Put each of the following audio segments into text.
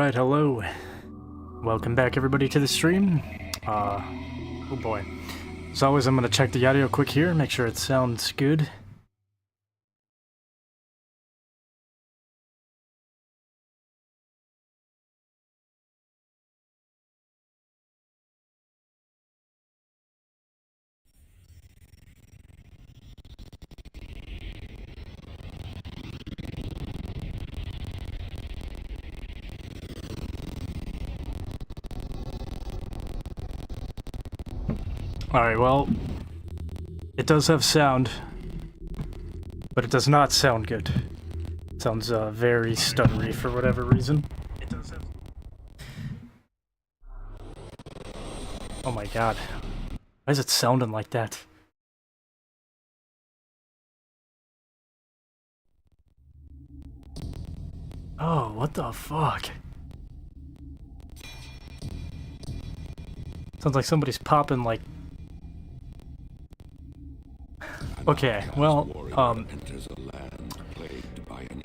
Alright, hello. Welcome back everybody to the stream. Oh boy. As always, I'm gonna check the audio quick here, make sure it sounds good. Alright, well, it does have sound, but it does not sound good. It sounds very stuttery for whatever reason. It does have... Oh my god. Why is it sounding like that? Oh, what the fuck? Sounds like somebody's popping like... Okay, well,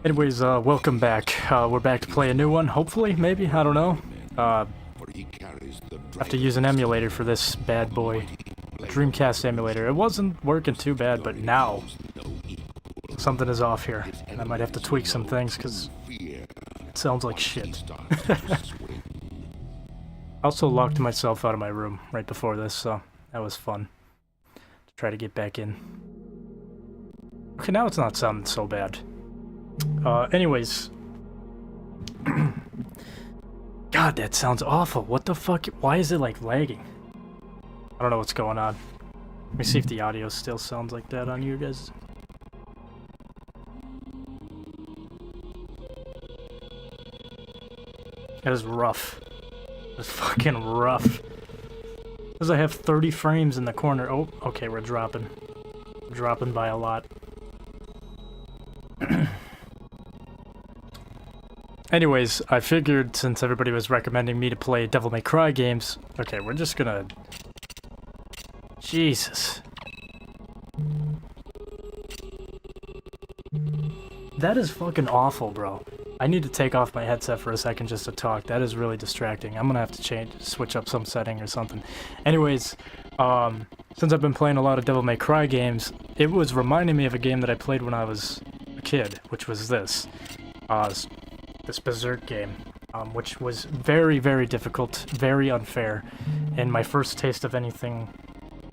anyways, welcome back. We're back to play a new one, hopefully, maybe, I don't know. Have to use an emulator for this bad boy. Dreamcast emulator. It wasn't working too bad, but now something is off here. And I might have to tweak some things, because it sounds like shit. I also locked myself out of my room right before this, so that was fun. To try to get back in. Okay, now it's not sounding so bad. Anyways. God, that sounds awful. What the fuck? Why is it, like, lagging? I don't know what's going on. Let me see if the audio still sounds like that on you guys. That is rough. That's fucking rough. Because I have 30 frames in the corner. Oh, okay, we're dropping. We're dropping by a lot. Anyways, I figured since everybody was recommending me to play Devil May Cry games... Okay, we're just gonna... Jesus. That is fucking awful, bro. I need to take off my headset for a second just to talk. That is really distracting. I'm gonna have to switch up some setting or something. Anyways, since I've been playing a lot of Devil May Cry games, it was reminding me of a game that I played when I was a kid, which was this. This Berserk game, which was very, very difficult, very unfair, and my first taste of anything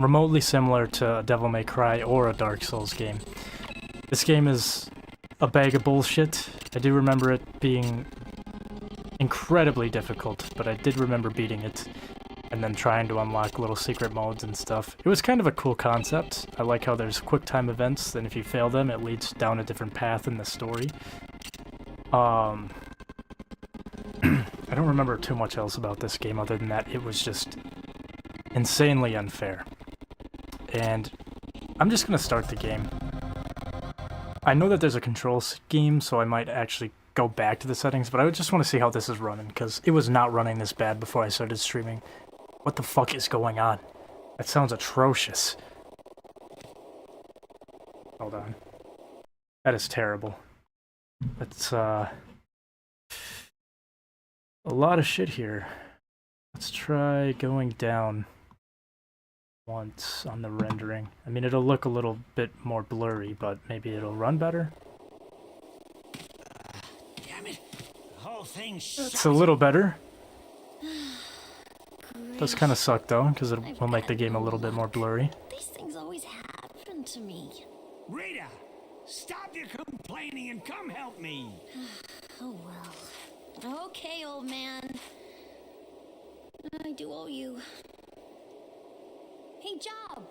remotely similar to a Devil May Cry or a Dark Souls game. This game is a bag of bullshit. I do remember it being incredibly difficult, but I did remember beating it, and then trying to unlock little secret modes and stuff. It was kind of a cool concept. I like how there's quick time events, and if you fail them, it leads down a different path in the story. I don't remember too much else about this game other than that it was just insanely unfair. And I'm just gonna start the game. I know that there's a control scheme, so I might actually go back to the settings, but I just want to see how this is running, because it was not running this bad before I started streaming. What the fuck is going on? That sounds atrocious. Hold on. That is terrible. That's, a lot of shit here. Let's try going down once on the rendering. I mean, it'll look a little bit more blurry, but maybe it'll run better. Damn it. The whole thing It's a little better. Does kind of suck though, because it will make the game a little bit more blurry. These things always happen to me. Rita, stop your complaining and come help me. Oh well. Okay, old man. I do owe you. Hey, Job!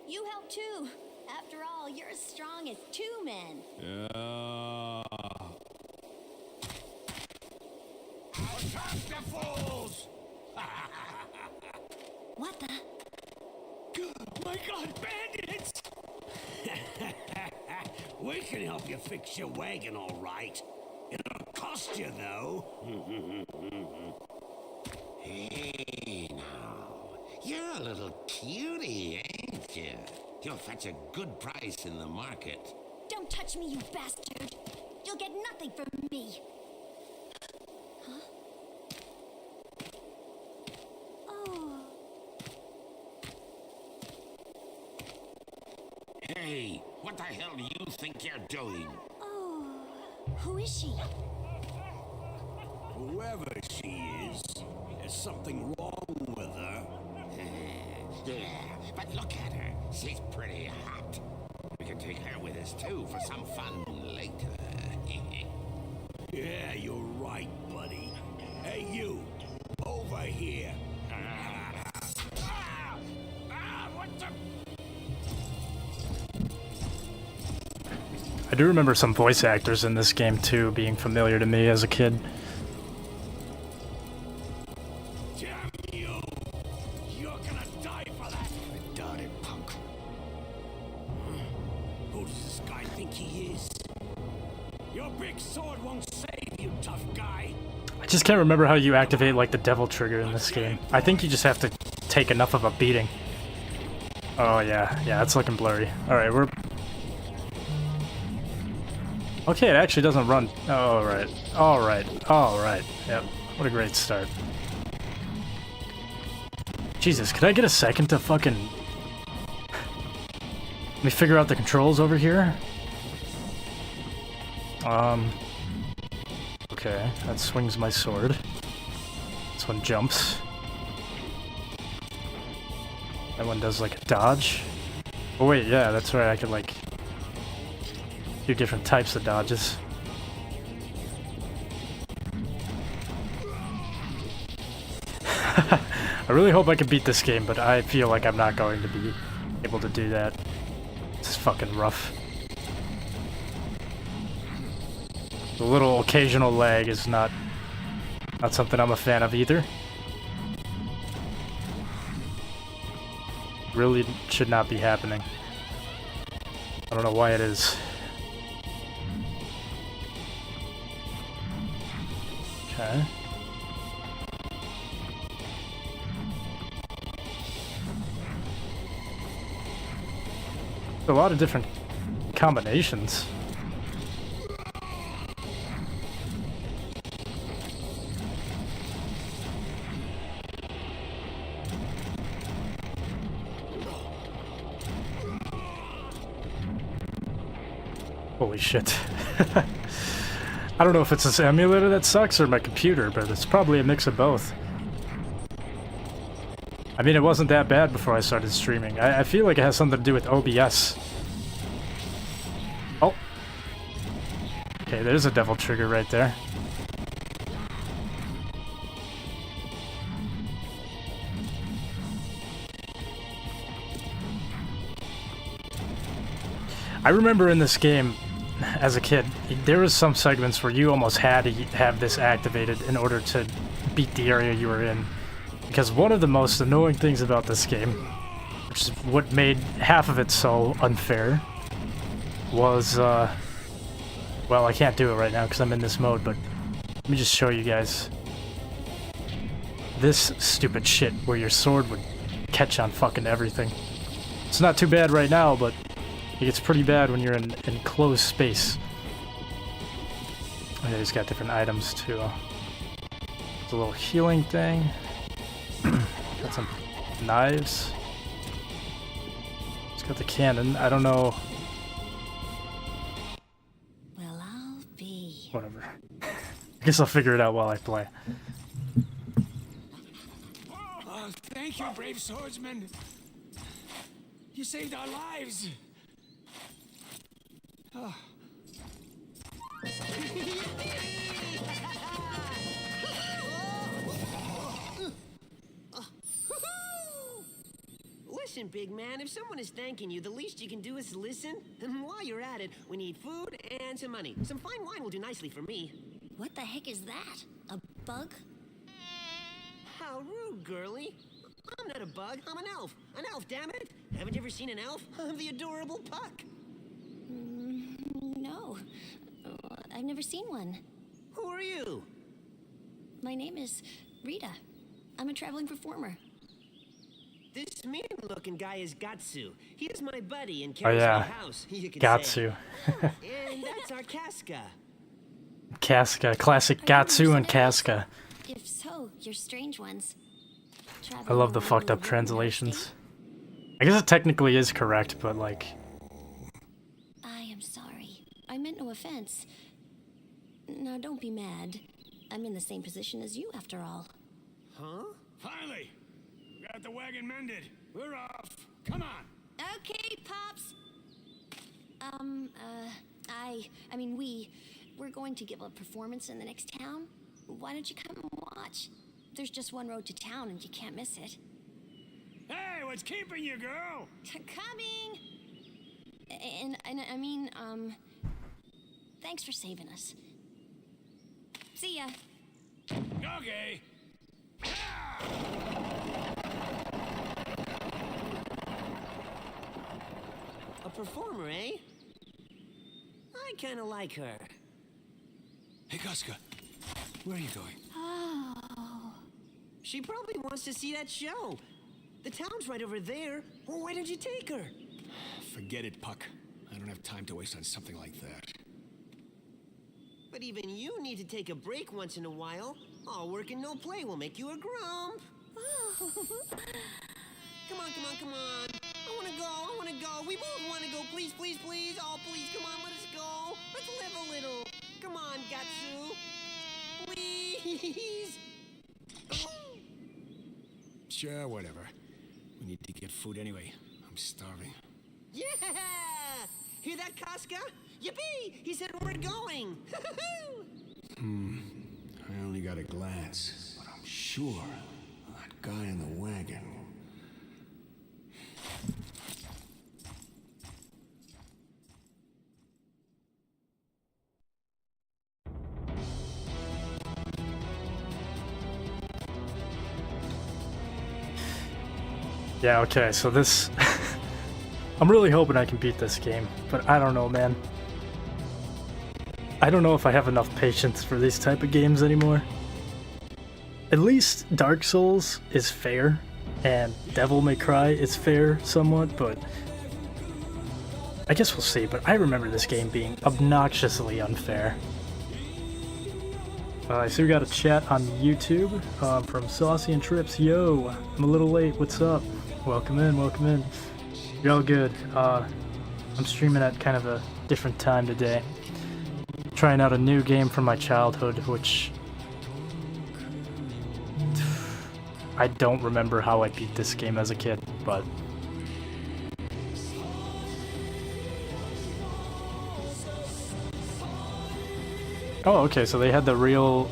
You help too. After all, you're as strong as two men. Attack the fools! What the? My God, bandits! We can help you fix your wagon, all right. It'll cost you, though. Hey, now. You're a little cutie, ain't you? You'll fetch a good price in the market. Don't touch me, you bastard! You'll get nothing from me! Huh? Hey, what the hell do you think you're doing? Oh, who is she? Whoever she is, there's something wrong with her. Yeah, but look at her. She's pretty hot. We can take her with us too for some fun later. Yeah, you're right, buddy. Hey, you, over here. What the? I do remember some voice actors in this game too being familiar to me as a kid. Damn you! You're gonna die for that! Got it, punk. Who does this guy think he is? Your big sword won't save you, tough guy. I just can't remember how you activate like the devil trigger in this game. I think you just have to take enough of a beating. Oh yeah, it's looking blurry. Alright, we're... Okay, it actually doesn't run... Alright. Yep, what a great start. Jesus, could I get a second to fucking... Let me figure out the controls over here? Okay, that swings my sword. This one jumps. That one does like a dodge. Oh wait, yeah, that's right, I could like do different types of dodges. I really hope I can beat this game, but I feel like I'm not going to be able to do that. It's fucking rough. The little occasional lag is not something I'm a fan of either. Really should not be happening. I don't know why it is. Okay. A lot of different combinations. Holy shit. I don't know if it's this emulator that sucks or my computer, but it's probably a mix of both. I mean, it wasn't that bad before I started streaming. I feel like it has something to do with OBS. Oh. Okay, there's a devil trigger right there. I remember in this game, as a kid, there was some segments where you almost had to have this activated in order to beat the area you were in. Because one of the most annoying things about this game, which is what made half of it so unfair, was, well, I can't do it right now because I'm in this mode, but let me just show you guys this stupid shit where your sword would catch on fucking everything. It's not too bad right now, but it gets pretty bad when you're in enclosed space. Okay, he's got different items too. There's a little healing thing. Got some knives. It's got the cannon. I don't know. Well, I'll be. Whatever. I guess I'll figure it out while I play. Oh, thank you, brave swordsman. You saved our lives. Oh. Listen, big man, if someone is thanking you, the least you can do is listen. And while you're at it, we need food and some money. Some fine wine will do nicely for me. What the heck is that? A bug? How rude, girlie. I'm not a bug, I'm an elf. An elf, damn it. Haven't you ever seen an elf? I'm the adorable Puck. No. I've never seen one. Who are you? My name is Rita. I'm a traveling performer. This mean-looking guy is Gatsu. He is my buddy and Oh carries yeah, my house, you could Gatsu. And that's our Casca. Casca, classic Gatsu and Casca. If so, you're strange ones. I love the fucked up translations. I guess it technically is correct, but like, fence. Now, don't be mad. I'm in the same position as you, after all. Huh? Finally! Got the wagon mended. We're off. Come on! Okay, Pops. We're going to give a performance in the next town. Why don't you come and watch? There's just one road to town and you can't miss it. Hey, what's keeping you, girl? Coming! Thanks for saving us. See ya. Okay. A performer, eh? I kinda like her. Hey, Casca. Where are you going? Oh. She probably wants to see that show. The town's right over there. Well, why don't you take her? Forget it, Puck. I don't have time to waste on something like that. But even you need to take a break once in a while. All work and no play will make you a grump. Come on, come on, come on. I wanna go. We both wanna go. Please, please, please. Oh, please, come on, let us go. Let's live a little. Come on, Gatsu. Please. Sure, whatever. We need to get food anyway. I'm starving. Yeah! Hear that, Casca? Yippee! He said we're going. I only got a glance, but I'm sure that guy in the wagon. Yeah, okay, so this... I'm really hoping I can beat this game, but I don't know, man. I don't know if I have enough patience for these type of games anymore. At least Dark Souls is fair, and Devil May Cry is fair somewhat, but... I guess we'll see, but I remember this game being obnoxiously unfair. I see we got a chat on YouTube from Saucy and Trips. Yo, I'm a little late, what's up? Welcome in, welcome in. You're all good. I'm streaming at kind of a different time today. Trying out a new game from my childhood, which... I don't remember how I beat this game as a kid, but... Oh, okay, so they had the real...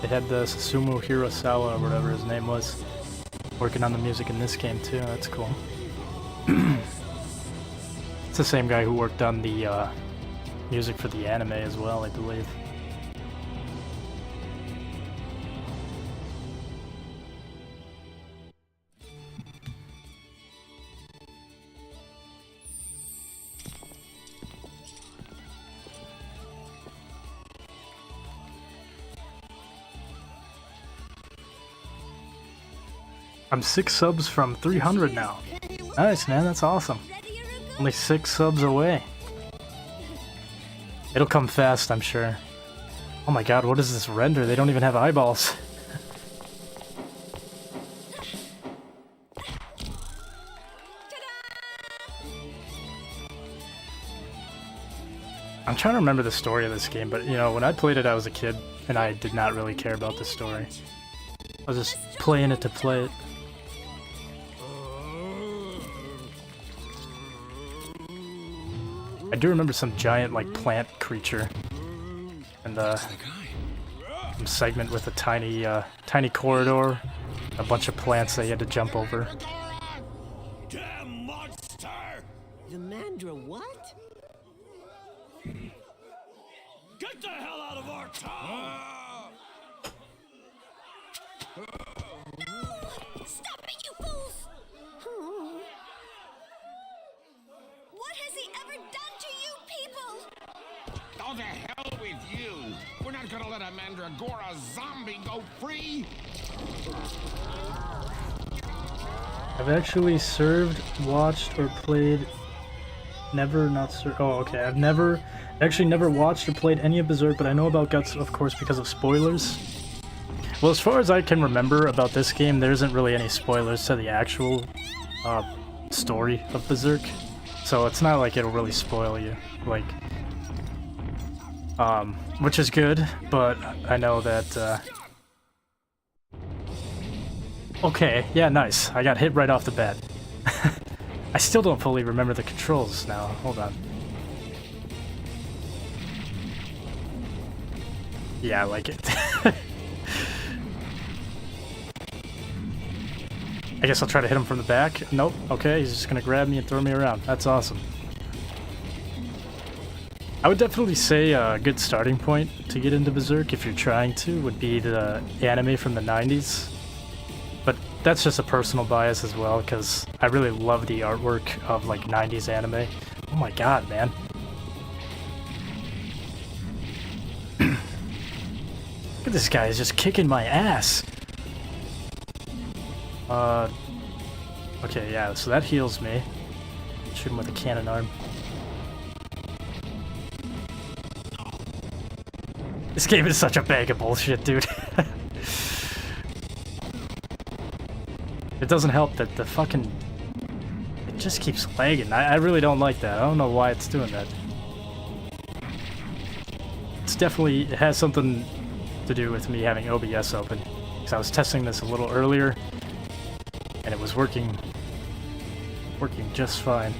They had the Susumu Hirasawa, or whatever his name was, working on the music in this game too. That's cool. It's the same guy who worked on the music for the anime as well, I believe. I'm 6 subs from 300 now. Nice, man, that's awesome. Only 6 subs away. It'll come fast, I'm sure. Oh my god, what is this render? They don't even have eyeballs. I'm trying to remember the story of this game, but you know, when I played it I was a kid, and I did not really care about the story. I was just playing it to play it. I do remember some giant, like, plant creature, and some segment with a tiny corridor, a bunch of plants that you had to jump over. Damn monster! The Mandra what? Get the hell out of our town! Stop it, you fools! What has he ever done to you people? Oh, the hell with you! We're not gonna let a Mandragora zombie go free! I've actually served, watched, or played... Never not served... Oh, okay. I've never watched or played any of Berserk, but I know about Guts, of course, because of spoilers. Well, as far as I can remember about this game, there isn't really any spoilers to the actual story of Berserk. So it's not like it'll really spoil you. Like, which is good, but I know that, okay, yeah, nice. I got hit right off the bat. I still don't fully remember the controls now. Hold on. Yeah, I like it. I guess I'll try to hit him from the back. Nope. Okay, he's just gonna grab me and throw me around. That's awesome. I would definitely say a good starting point to get into Berserk, if you're trying to, would be the anime from the 90s. But that's just a personal bias as well, because I really love the artwork of, like, 90s anime. Oh my god, man. Look at this guy, he's just kicking my ass. Okay, yeah, so that heals me. Shoot him with a cannon arm. This game is such a bag of bullshit, dude. It doesn't help that the fucking... It just keeps lagging. I really don't like that. I don't know why it's doing that. It's definitely... It has something to do with me having OBS open. Because I was testing this a little earlier, and it was working just fine.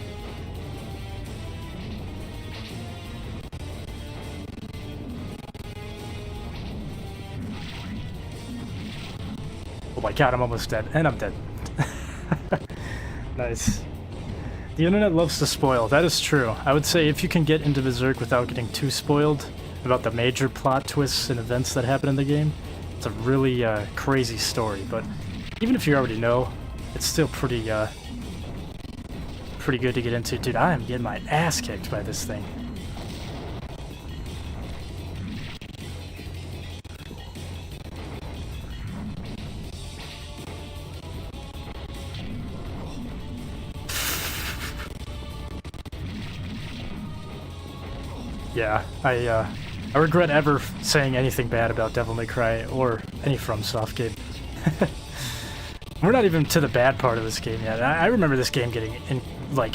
Oh my god, I'm almost dead. And I'm dead. Nice. The internet loves to spoil. That is true. I would say if you can get into Berserk without getting too spoiled about the major plot twists and events that happen in the game, it's a really crazy story. But even if you already know, it's still pretty good to get into. Dude, I am getting my ass kicked by this thing. Yeah, I regret ever saying anything bad about Devil May Cry or any FromSoft game. We're not even to the bad part of this game yet. I remember this game getting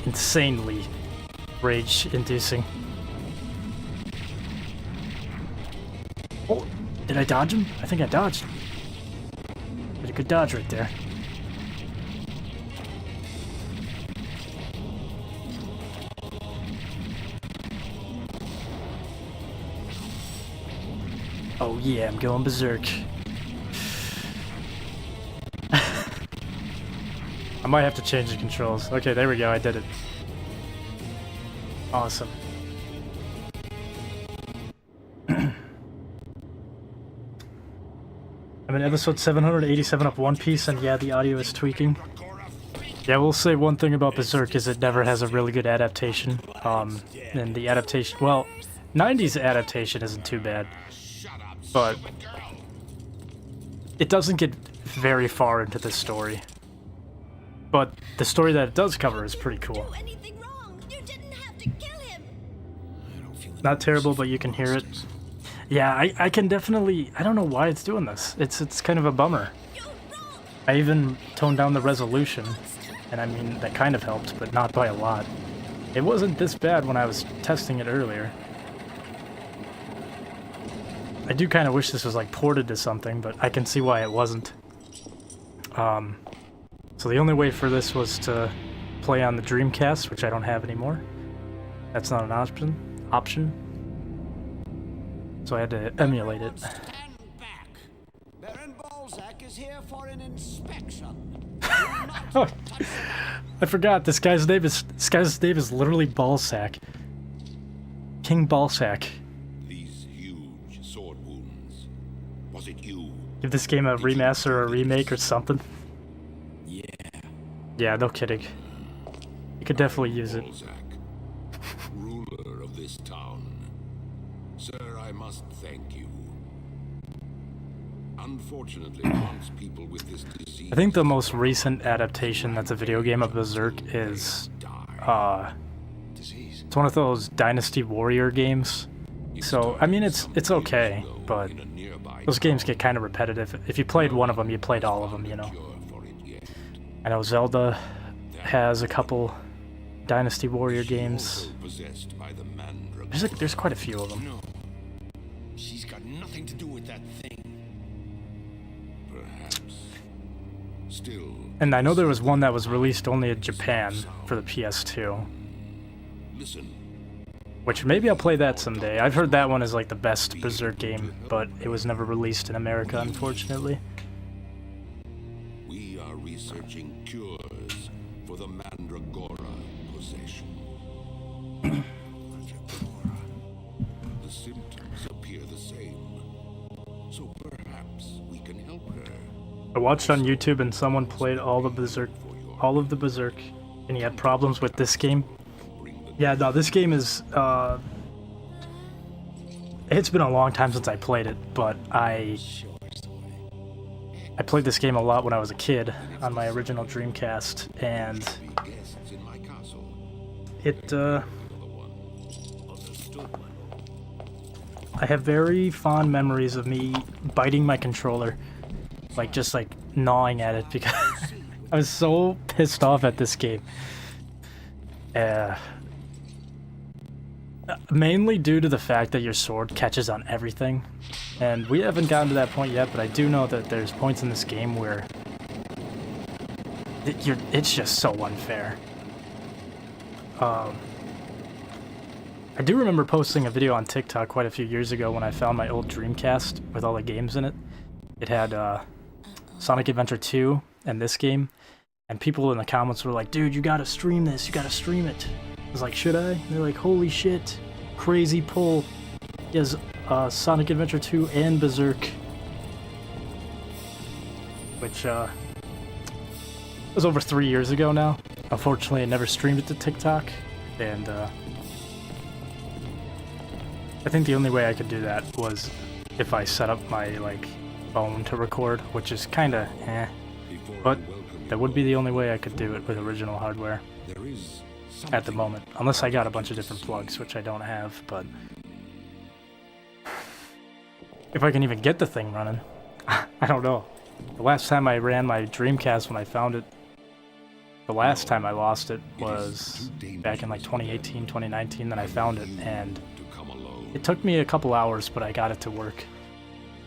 insanely rage-inducing. Oh, did I dodge him? I think I dodged him. Did a good dodge right there. Oh yeah, I'm going Berserk. I might have to change the controls. Okay, there we go, I did it. Awesome. I'm in episode 787 of One Piece, and yeah, the audio is tweaking. Yeah, we'll say one thing about Berserk is it never has a really good adaptation. And the adaptation, well, 90s adaptation isn't too bad, but it doesn't get very far into the story. But the story that it does cover is pretty cool. Not terrible, but you can hear it. Yeah, I can definitely... I don't know why it's doing this. It's kind of a bummer. I even toned down the resolution, and I mean, that kind of helped, but not by a lot. It wasn't this bad when I was testing it earlier. I do kind of wish this was, like, ported to something, but I can see why it wasn't. So the only way for this was to play on the Dreamcast, which I don't have anymore. That's not an option. So I had to emulate it. Stand back. Baron Balzac is here for an inspection. Oh, I forgot. This guy's name is literally Balzac. King Balzac. These huge sword wounds. Was it you? Give this game a remaster or a remake or something. Yeah. Yeah, no kidding. You could definitely use it. Balzac, ruler of this town. Sir, I must thank you. Unfortunately, once people with this disease... I think the most recent adaptation that's a video game of Berserk is, it's one of those Dynasty Warrior games. So, I mean, it's okay, but those games get kind of repetitive. If you played one of them, you played all of them, you know. I know Zelda has a couple Dynasty Warrior games. There's quite a few of them. She's got nothing to do with that thing. Perhaps. Still. And I know there was one that was released only in Japan for the PS2. Listen. Which maybe I'll play that someday. I've heard that one is like the best Berserk game, but it was never released in America, unfortunately. We are researching cures for the Mandragora possession. Mandragora. The symptoms appear the same. So perhaps we can help her. I watched on YouTube and someone played all of the Berserk, and he had problems with this game. Yeah, no, this game is, it's been a long time since I played it, but I played this game a lot when I was a kid on my original Dreamcast, and it, I have very fond memories of me biting my controller, like, just, like, gnawing at it, because I was so pissed off at this game. Mainly due to the fact that your sword catches on everything, and we haven't gotten to that point yet, but I do know that there's points in this game where it's just so unfair. I do remember posting a video on TikTok quite a few years ago when I found my old Dreamcast with all the games in it. It had Sonic Adventure 2 and this game, and people in the comments were like, dude, you gotta stream this, you gotta stream it. I was like, should I? And they're like, holy shit, crazy pull. He has Sonic Adventure 2 and Berserk. Which was over 3 years ago now. Unfortunately, I never streamed it to TikTok, and I think the only way I could do that was if I set up my, like, phone to record, which is kinda but that would be the only way I could do it with original hardware. There is at the moment, unless I got a bunch of different plugs, which I don't have, but if I can even get the thing running, I don't know. The last time I ran my Dreamcast when I found it, the last time I lost it was back in like 2018, 2019, then I found it, and it took me a couple hours, but I got it to work.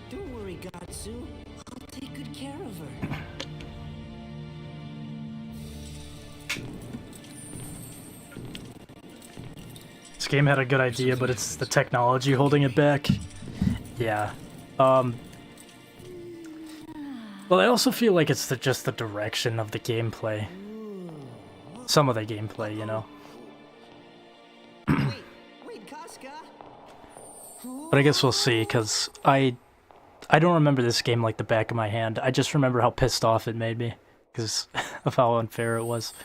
Don't worry, Gatsu. I'll take good care of her. This game had a good idea, but it's the technology holding it back. Yeah. Well, I also feel like it's just the direction of the gameplay. Some of the gameplay, you know. Wait, Casca. But I guess we'll see, because I don't remember this game like the back of my hand. I just remember how pissed off it made me, because of how unfair it was.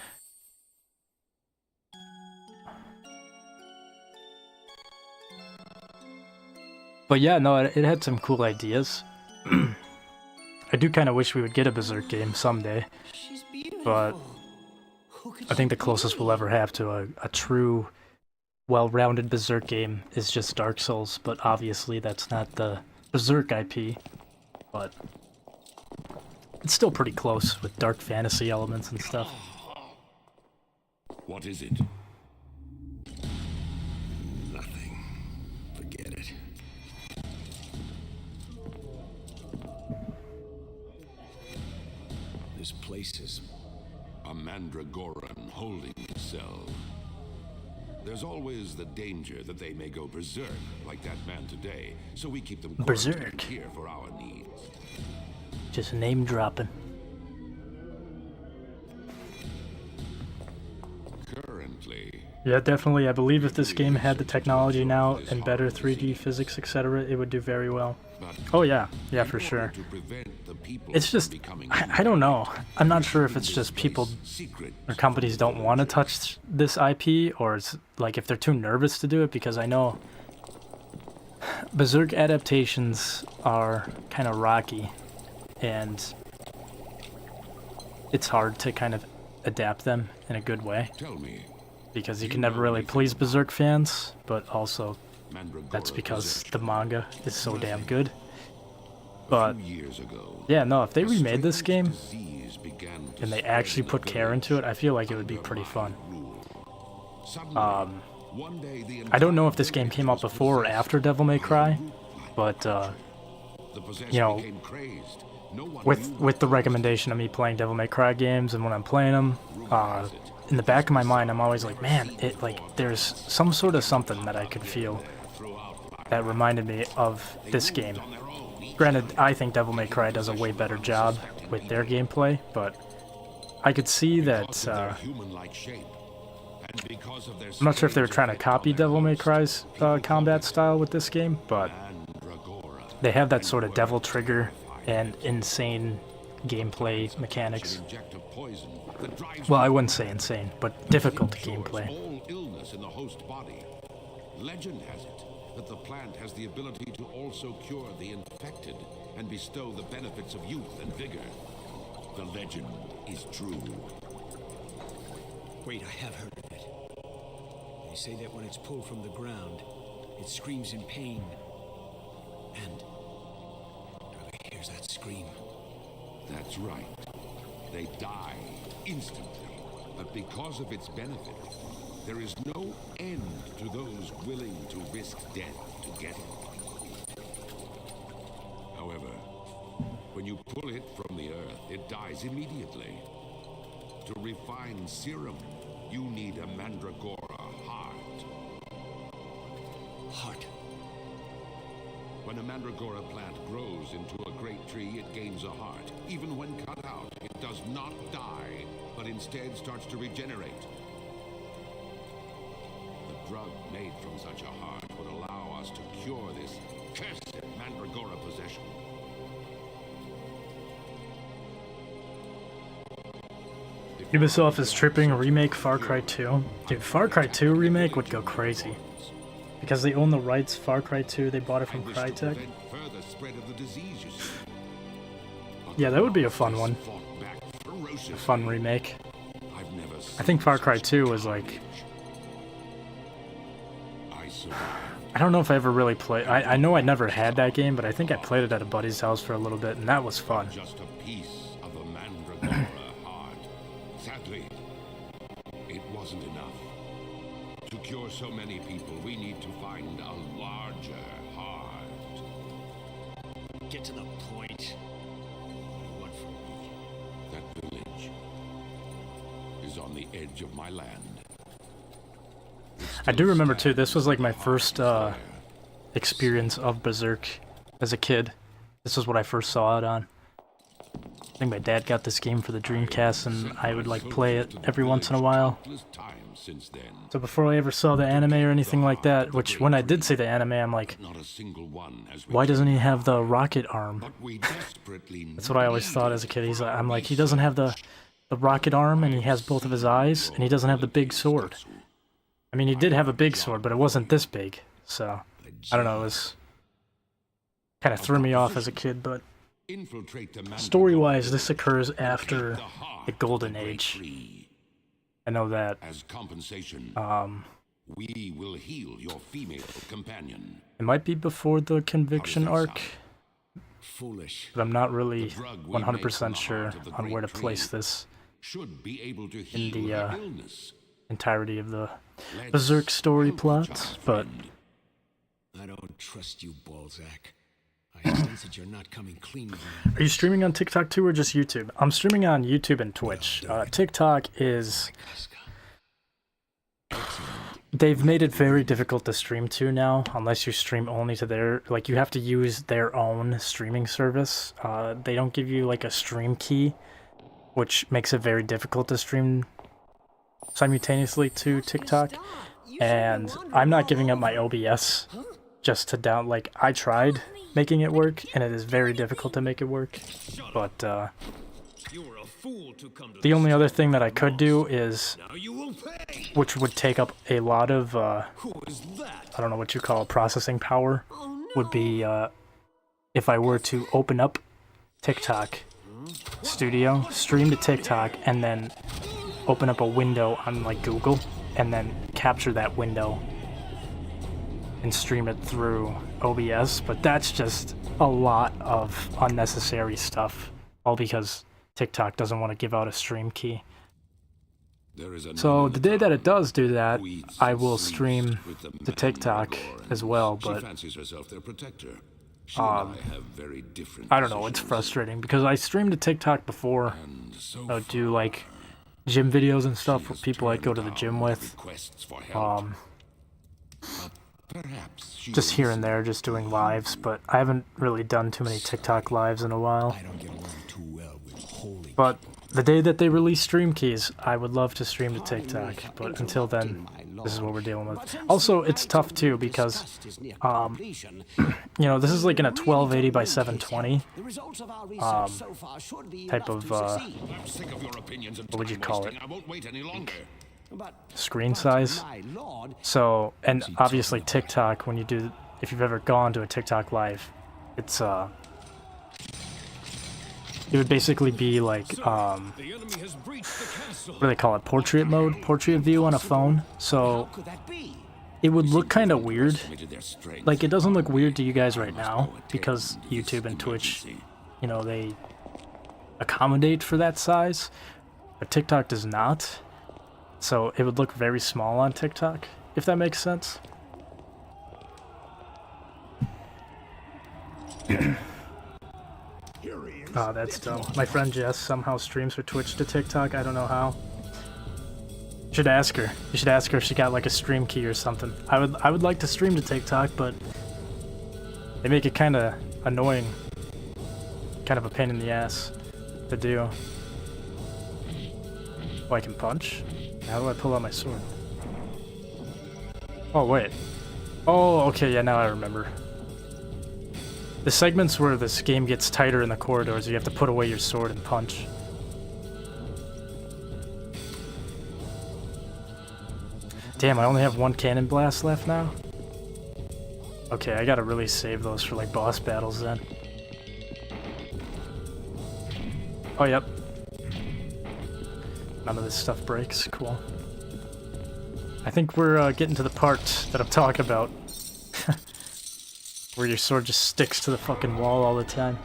But yeah, no, it had some cool ideas. I do kind of wish we would get a Berserk game someday, but I think the closest we'll ever have to a true, well-rounded Berserk game is just Dark Souls, but obviously that's not the Berserk IP, but it's still pretty close with dark fantasy elements and stuff. What is it? Nothing. Forget it. This place is a Mandragoran holding cell. There's always the danger that they may go berserk, like that man today, so we keep them Berserk here for our needs. Just name dropping. Currently, Yeah, definitely. I believe if this game had the technology now and better 3D physics, etc., it would do very well. Oh yeah, yeah, for sure. It's just, I don't know. I'm not sure if it's just people or companies don't want to touch this IP, or it's like if they're too nervous to do it, because I know Berserk adaptations are kind of rocky, and it's hard to kind of adapt them in a good way, because you can never really please Berserk fans, but also that's because the manga is so damn good. But yeah, no, if they remade this game and they actually put care into it, I feel like it would be pretty fun. I don't know if this game came out before or after Devil May Cry, but The possessed you know, became crazed. No one with the recommendation of me playing Devil May Cry games, and when I'm playing them, in the back of my mind, I'm always like, man, there's some sort of something that I could feel that reminded me of this game. Granted, I think Devil May Cry does a way better job with their gameplay, but I could see that. I'm not sure if they were trying to copy Devil May Cry's combat style with this game, but they have that sort of devil trigger and insane gameplay mechanics. Well, I wouldn't say insane, but difficult gameplay. Legend has it that the plant has the ability to also cure the infected and bestow the benefits of youth and vigor. The legend is true. Wait, I have heard of it. They say that when it's pulled from the ground, it screams in pain. And whoever hears that scream. That's right. They die instantly. But because of its benefit, there is no end to those willing to risk death to get it. However, when you pull it from the earth, it dies immediately. To refine serum, you need a Mandragora heart. Heart. When a Mandragora plant grows into a great tree, it gains a heart. Even when cut out, it does not die, but instead starts to regenerate. The drug made from such a heart would allow us to cure this cursed Mandragora possession. Ubisoft is tripping remake Far Cry 2. Dude, Far Cry 2 remake would go crazy. Because they own the rights, Far Cry 2, they bought it from Crytek. Yeah, that would be a fun one. A fun remake. I think Far Cry 2 was like... I don't know if I ever really played... I know I never had that game, but I think I played it at a buddy's house for a little bit, and that was fun. Just a piece of a Mandragora heart. Sadly, it wasn't enough. To cure so many people, we need to find a larger heart. Get to the point. What for me? That village is on the edge of my land. I do remember too, this was like my first experience of Berserk as a kid. This was what I first saw it on. I think my dad got this game for the Dreamcast and I would like play it every once in a while. So before I ever saw the anime or anything like that, which when I did see the anime, I'm like, why doesn't he have the rocket arm? That's what I always thought as a kid. I'm like, he doesn't have the rocket arm and he has both of his eyes and he doesn't have the big sword. I mean, he did have a big sword, but it wasn't this big, so I don't know, it was kind of threw me off as a kid, but story-wise, this occurs after the Golden Age. I know that. As compensation, we will heal your female companion. It might be before the Conviction arc, Foolish. but I'm not really 100% sure on where to place this Should be able to in heal the her illness. entirety of the Berserk story plot, but I don't trust you, Balzac. I sense that you're not coming clean with me. are you streaming on TikTok too or just YouTube? I'm streaming on YouTube and Twitch. TikTok is... They've made it very difficult to stream to now, unless you stream only to their... Like, you have to use their own streaming service. They don't give you, like, a stream key, which makes it very difficult to stream simultaneously to TikTok. And I'm not giving up my OBS just to down... Like, I tried making it work, and it is very difficult to make it work. But, the only other thing that I could do is... Which would take up a lot of, I don't know what you call it, processing power, would be, if I were to open up TikTok Studio, stream to TikTok, and then open up a window on, like, Google, and then capture that window and stream it through OBS, but that's just a lot of unnecessary stuff, all because TikTok doesn't want to give out a stream key. So the day that it does do that, I will stream to TikTok as well, but She and I have very different I don't know, it's positions, frustrating because I streamed to TikTok before. and so I would do far, like gym videos and she stuff with has people I'd go to the turned gym down with. requests for help. But perhaps she Just here and listens. there, just doing lives, but I haven't really done too many TikTok lives in a while. I don't get along too well with holy But the day that they release stream keys, I would love to stream to TikTok. But until then, this is what we're dealing with. Also, it's tough too because, you know, this is like in a 1280 by 720 type of I'm sick of your opinions and what would you time call wasting. it? I won't wait any longer. screen size. So, and obviously TikTok, when you do, if you've ever gone to a TikTok live, it's it would basically be like what do they call it, portrait mode, portrait view on a phone. So it would look kind of weird. Like, it doesn't look weird to you guys right now because YouTube and Twitch, you know, they accommodate for that size, but TikTok does not. So it would look very small on TikTok, if that makes sense. Oh, that's dumb. My friend Jess somehow streams for Twitch to TikTok. I don't know how. You should ask her. You should ask her if she got like a stream key or something. I would like to stream to TikTok, but they make it kind of annoying. Kind of a pain in the ass to do. Oh, I can punch? How do I pull out my sword? Oh, wait. Oh, okay, yeah, now I remember. The segments where this game gets tighter in the corridors, you have to put away your sword and punch. Damn, I only have one cannon blast left now? Okay, I gotta really save those for, like, boss battles then. Oh, yep. None of this stuff breaks. Cool. I think we're getting to the part that I'm talking about. Where your sword just sticks to the fucking wall all the time.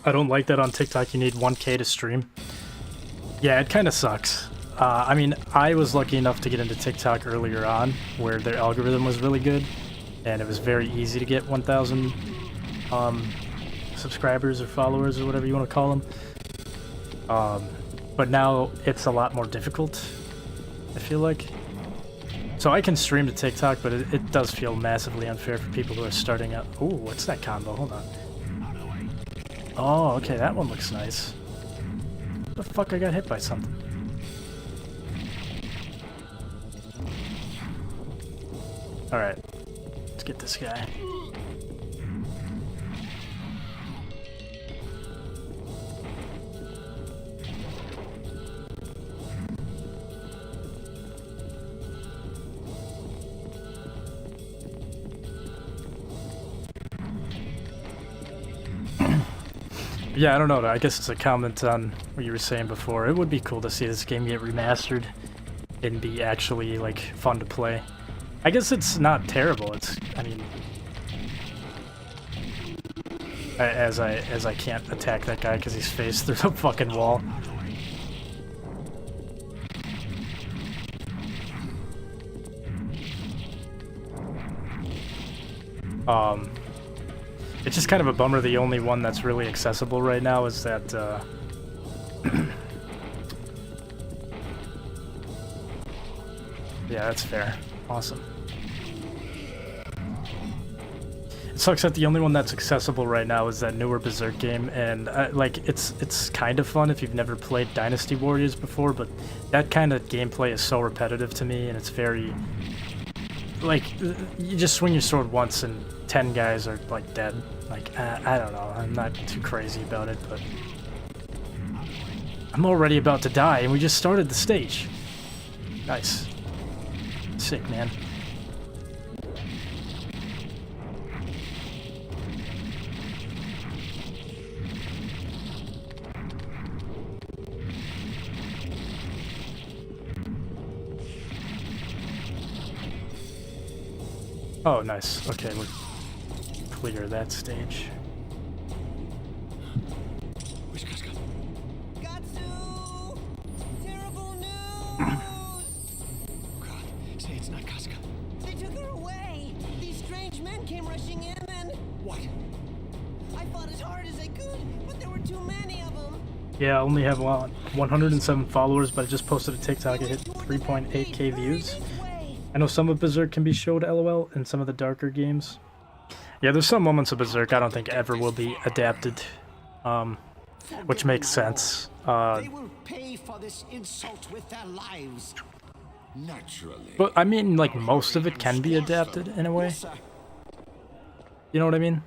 I don't like that on TikTok you need 1K to stream. Yeah, it kind of sucks. I mean, I was lucky enough to get into TikTok earlier on, where their algorithm was really good, and it was very easy to get 1,000 subscribers or followers or whatever you want to call them. But now it's a lot more difficult, I feel like. So I can stream to TikTok, but it does feel massively unfair for people who are starting out. Ooh, what's that combo? Hold on. Oh, okay, that one looks nice. What the fuck, I got hit by something. Alright, let's get this guy. Yeah, I don't know. I guess it's a comment on what you were saying before. It would be cool to see this game get remastered and be actually, like, fun to play. I guess it's not terrible. It's, I mean, as I can't attack that guy because he's faced through the fucking wall. It's just kind of a bummer. The only one that's really accessible right now is that, yeah, that's fair. Awesome. It sucks that the only one that's accessible right now is that newer Berserk game, and like it's kind of fun if you've never played Dynasty Warriors before, but that kind of gameplay is so repetitive to me, and it's very like you just swing your sword once and 10 guys are like dead. Like I don't know, I'm not too crazy about it, but I'm already about to die, and we just started the stage. Nice. Sick, man. Oh, nice. Okay, we're clear that stage. Where's Casca? came rushing in and... What? I fought as hard as I could, but there were too many of them. Yeah, I only have 107 followers, but I just posted a TikTok. It hit 3.8k views. I know some of Berserk can be showed LOL in some of the darker games. Yeah, there's some moments of Berserk I don't think ever will be adapted, which makes sense. They will pay for this insult with their lives. Naturally. But I mean, like, most of it can be adapted in a way. Yes, sir. You know what I mean?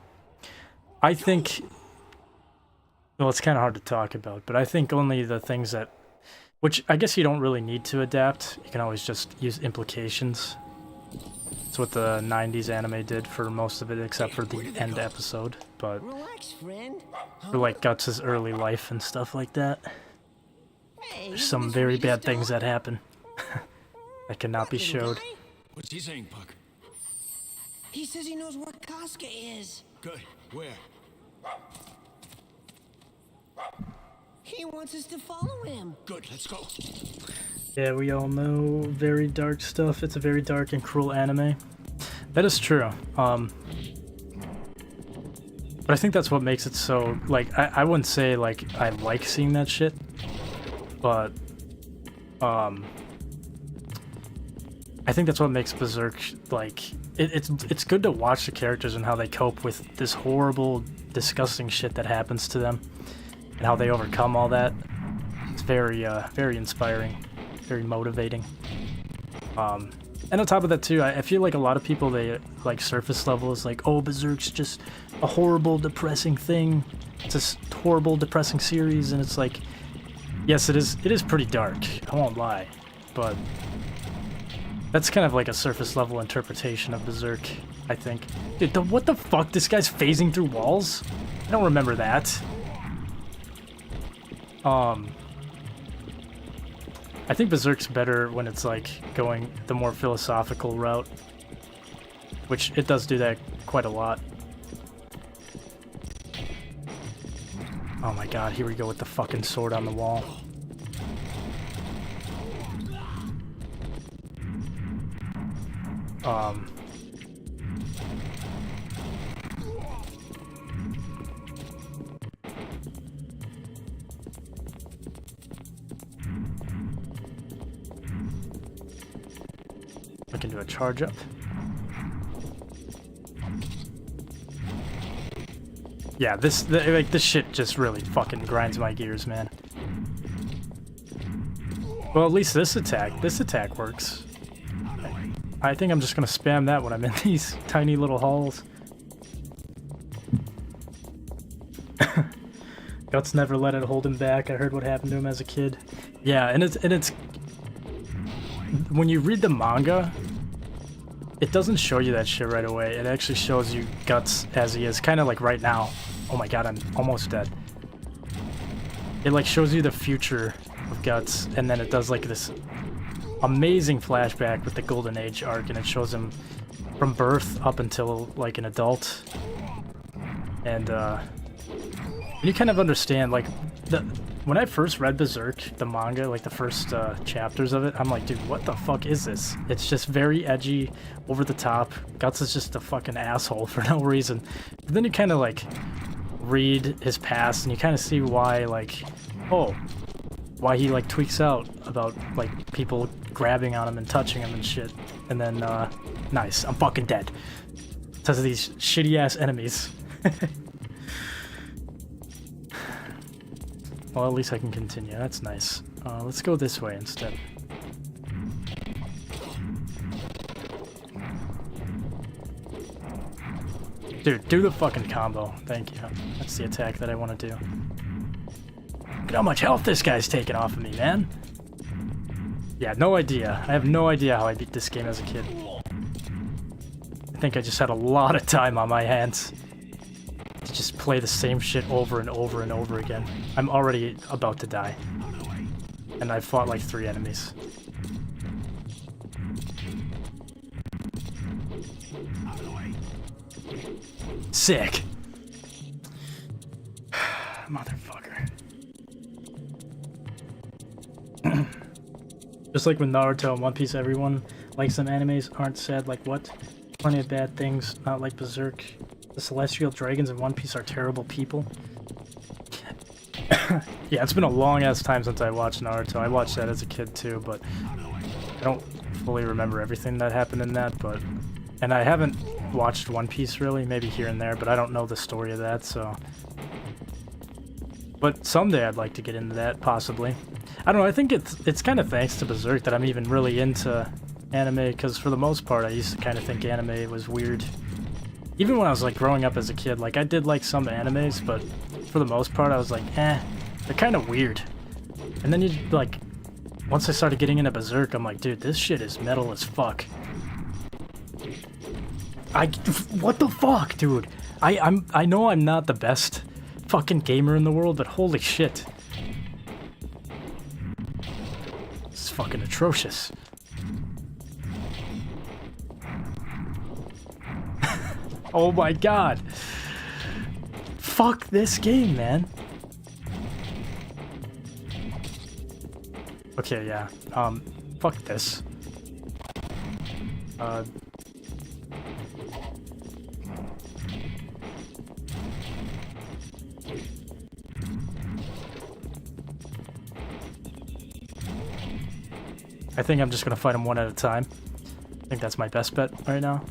I think... Well, it's kind of hard to talk about, but I think only the things that... Which, I guess you don't really need to adapt. You can always just use implications. That's what the 90s anime did for most of it, except for the end episode. But Relax, friend. for, like, Guts' early life and stuff like that. Hey, There's some very bad things that happen. That cannot be showed. What's he saying, Puck? He says he knows where Casca is. Good. Where? He wants us to follow him. Good, let's go. Yeah, we all know very dark stuff. It's a very dark and cruel anime. That is true. But I think that's what makes it so, like, I wouldn't say, like, I like seeing that shit, but, I think that's what makes Berserk, like, it's good to watch the characters and how they cope with this horrible, disgusting shit that happens to them, and how they overcome all that. It's very, very inspiring, very motivating. And on top of that too, I feel like a lot of people, they, like, surface level is like, oh, Berserk's just a horrible, depressing thing. It's a horrible, depressing series, and it's like, yes, it is pretty dark, I won't lie, but that's kind of like a surface level interpretation of Berserk, I think. Dude, what the fuck? This guy's phasing through walls? I don't remember that. I think Berserk's better when it's, like, going the more philosophical route, which it does do that quite a lot. Oh my god, here we go with the fucking sword on the wall. I can do a charge up. Yeah, this shit just really fucking grinds my gears, man. Well, at least this attack works. I think I'm just gonna spam that when I'm in these tiny little halls. Guts never let it hold him back. I heard what happened to him as a kid. Yeah, and it's when you read the manga, it doesn't show you that shit right away. It actually shows you Guts as he is, kind of like right now. Oh my god, I'm almost dead. It, like, shows you the future of Guts, and then it does, like, this amazing flashback with the Golden Age arc, and it shows him from birth up until, like, an adult. And you kind of understand, like, when I first read Berserk, the manga, like the first chapters of it, I'm like, dude, what the fuck is this? It's just very edgy, over the top. Guts is just a fucking asshole for no reason. But then you kind of, like, read his past, and you kind of see why, like, why he, like, tweaks out about, like, people grabbing on him and touching him and shit. And then, nice, I'm fucking dead. Because of these shitty-ass enemies. Well, at least I can continue. That's nice. Let's go this way instead. Dude, do the fucking combo. Thank you. That's the attack that I want to do. Look at how much health this guy's taking off of me, man. Yeah, no idea. I have no idea how I beat this game as a kid. I think I just had a lot of time on my hands to just play the same shit over and over and over again. I'm already about to die. And I've fought like 3 enemies. Sick! Motherfucker. Just like with Naruto and One Piece, everyone likes some animes aren't sad like what? Plenty of bad things, not like Berserk. The celestial dragons in One Piece are terrible people. Yeah, it's been a long-ass time since I watched Naruto. I watched that as a kid too, but I don't fully remember everything that happened in that, but... And I haven't watched One Piece really, maybe here and there, but I don't know the story of that, so... But someday I'd like to get into that, possibly. I don't know, I think it's kind of thanks to Berserk that I'm even really into anime, because for the most part I used to kind of think anime was weird. Even when I was like growing up as a kid, like I did like some animes, but for the most part I was like, they're kind of weird. And then you like, once I started getting into Berserk, I'm like, dude, this shit is metal as fuck. What the fuck, dude? I know I'm not the best fucking gamer in the world, but holy shit. This is fucking atrocious. Oh my god. Fuck this game, man. Okay, yeah. Fuck this. I think I'm just gonna fight him one at a time. I think that's my best bet right now.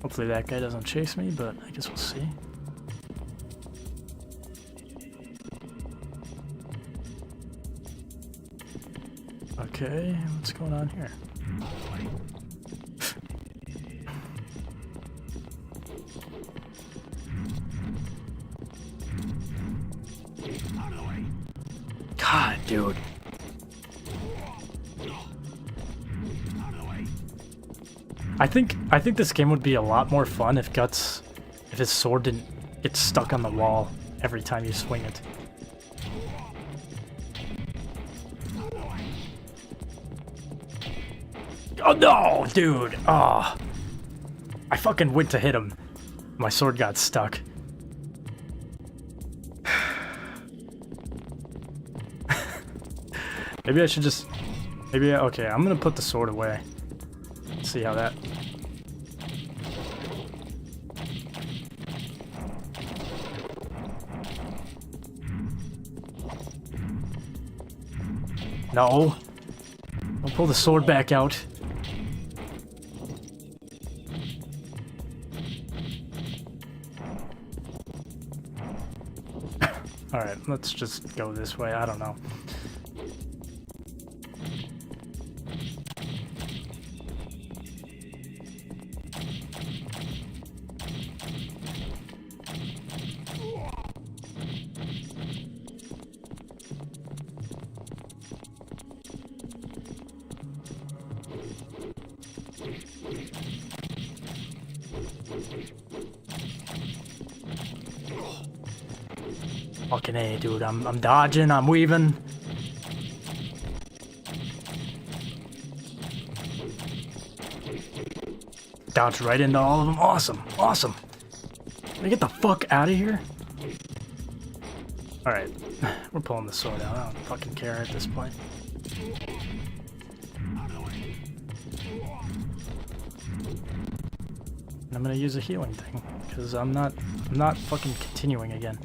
Hopefully that guy doesn't chase me, but I guess we'll see. Okay, what's going on here? God, dude. I think this game would be a lot more fun if his sword didn't get stuck on the wall every time you swing it. Oh no, dude! Oh. I fucking went to hit him. My sword got stuck. Maybe I should just... okay, I'm gonna put the sword away. See how that... No! I'll pull the sword back out. Alright, let's just go this way, I don't know. Fucking A, dude. I'm dodging, I'm weaving. Dodge right into all of them. Awesome, awesome. Can I get the fuck out of here? Alright, we're pulling the sword out. I don't fucking care at this point. And I'm gonna use a healing thing, because I'm not fucking continuing again.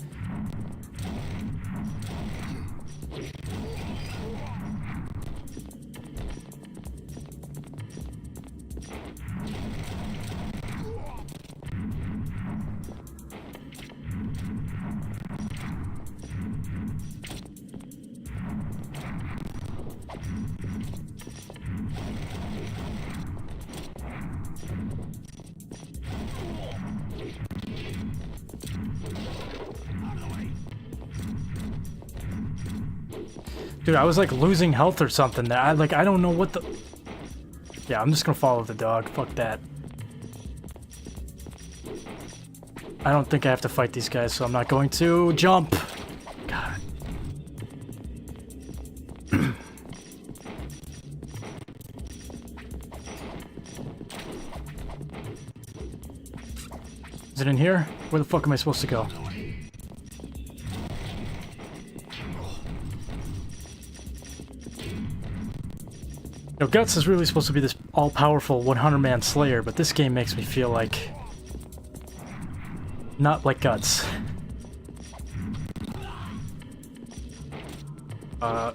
Dude, I was like losing health or something there. I don't know what the... Yeah, I'm just gonna follow the dog. Fuck that. I don't think I have to fight these guys, so I'm not going to jump. God. Is it in here? Where the fuck am I supposed to go? Yo, Guts is really supposed to be this all-powerful 100-man slayer, but this game makes me feel like... not like Guts. Can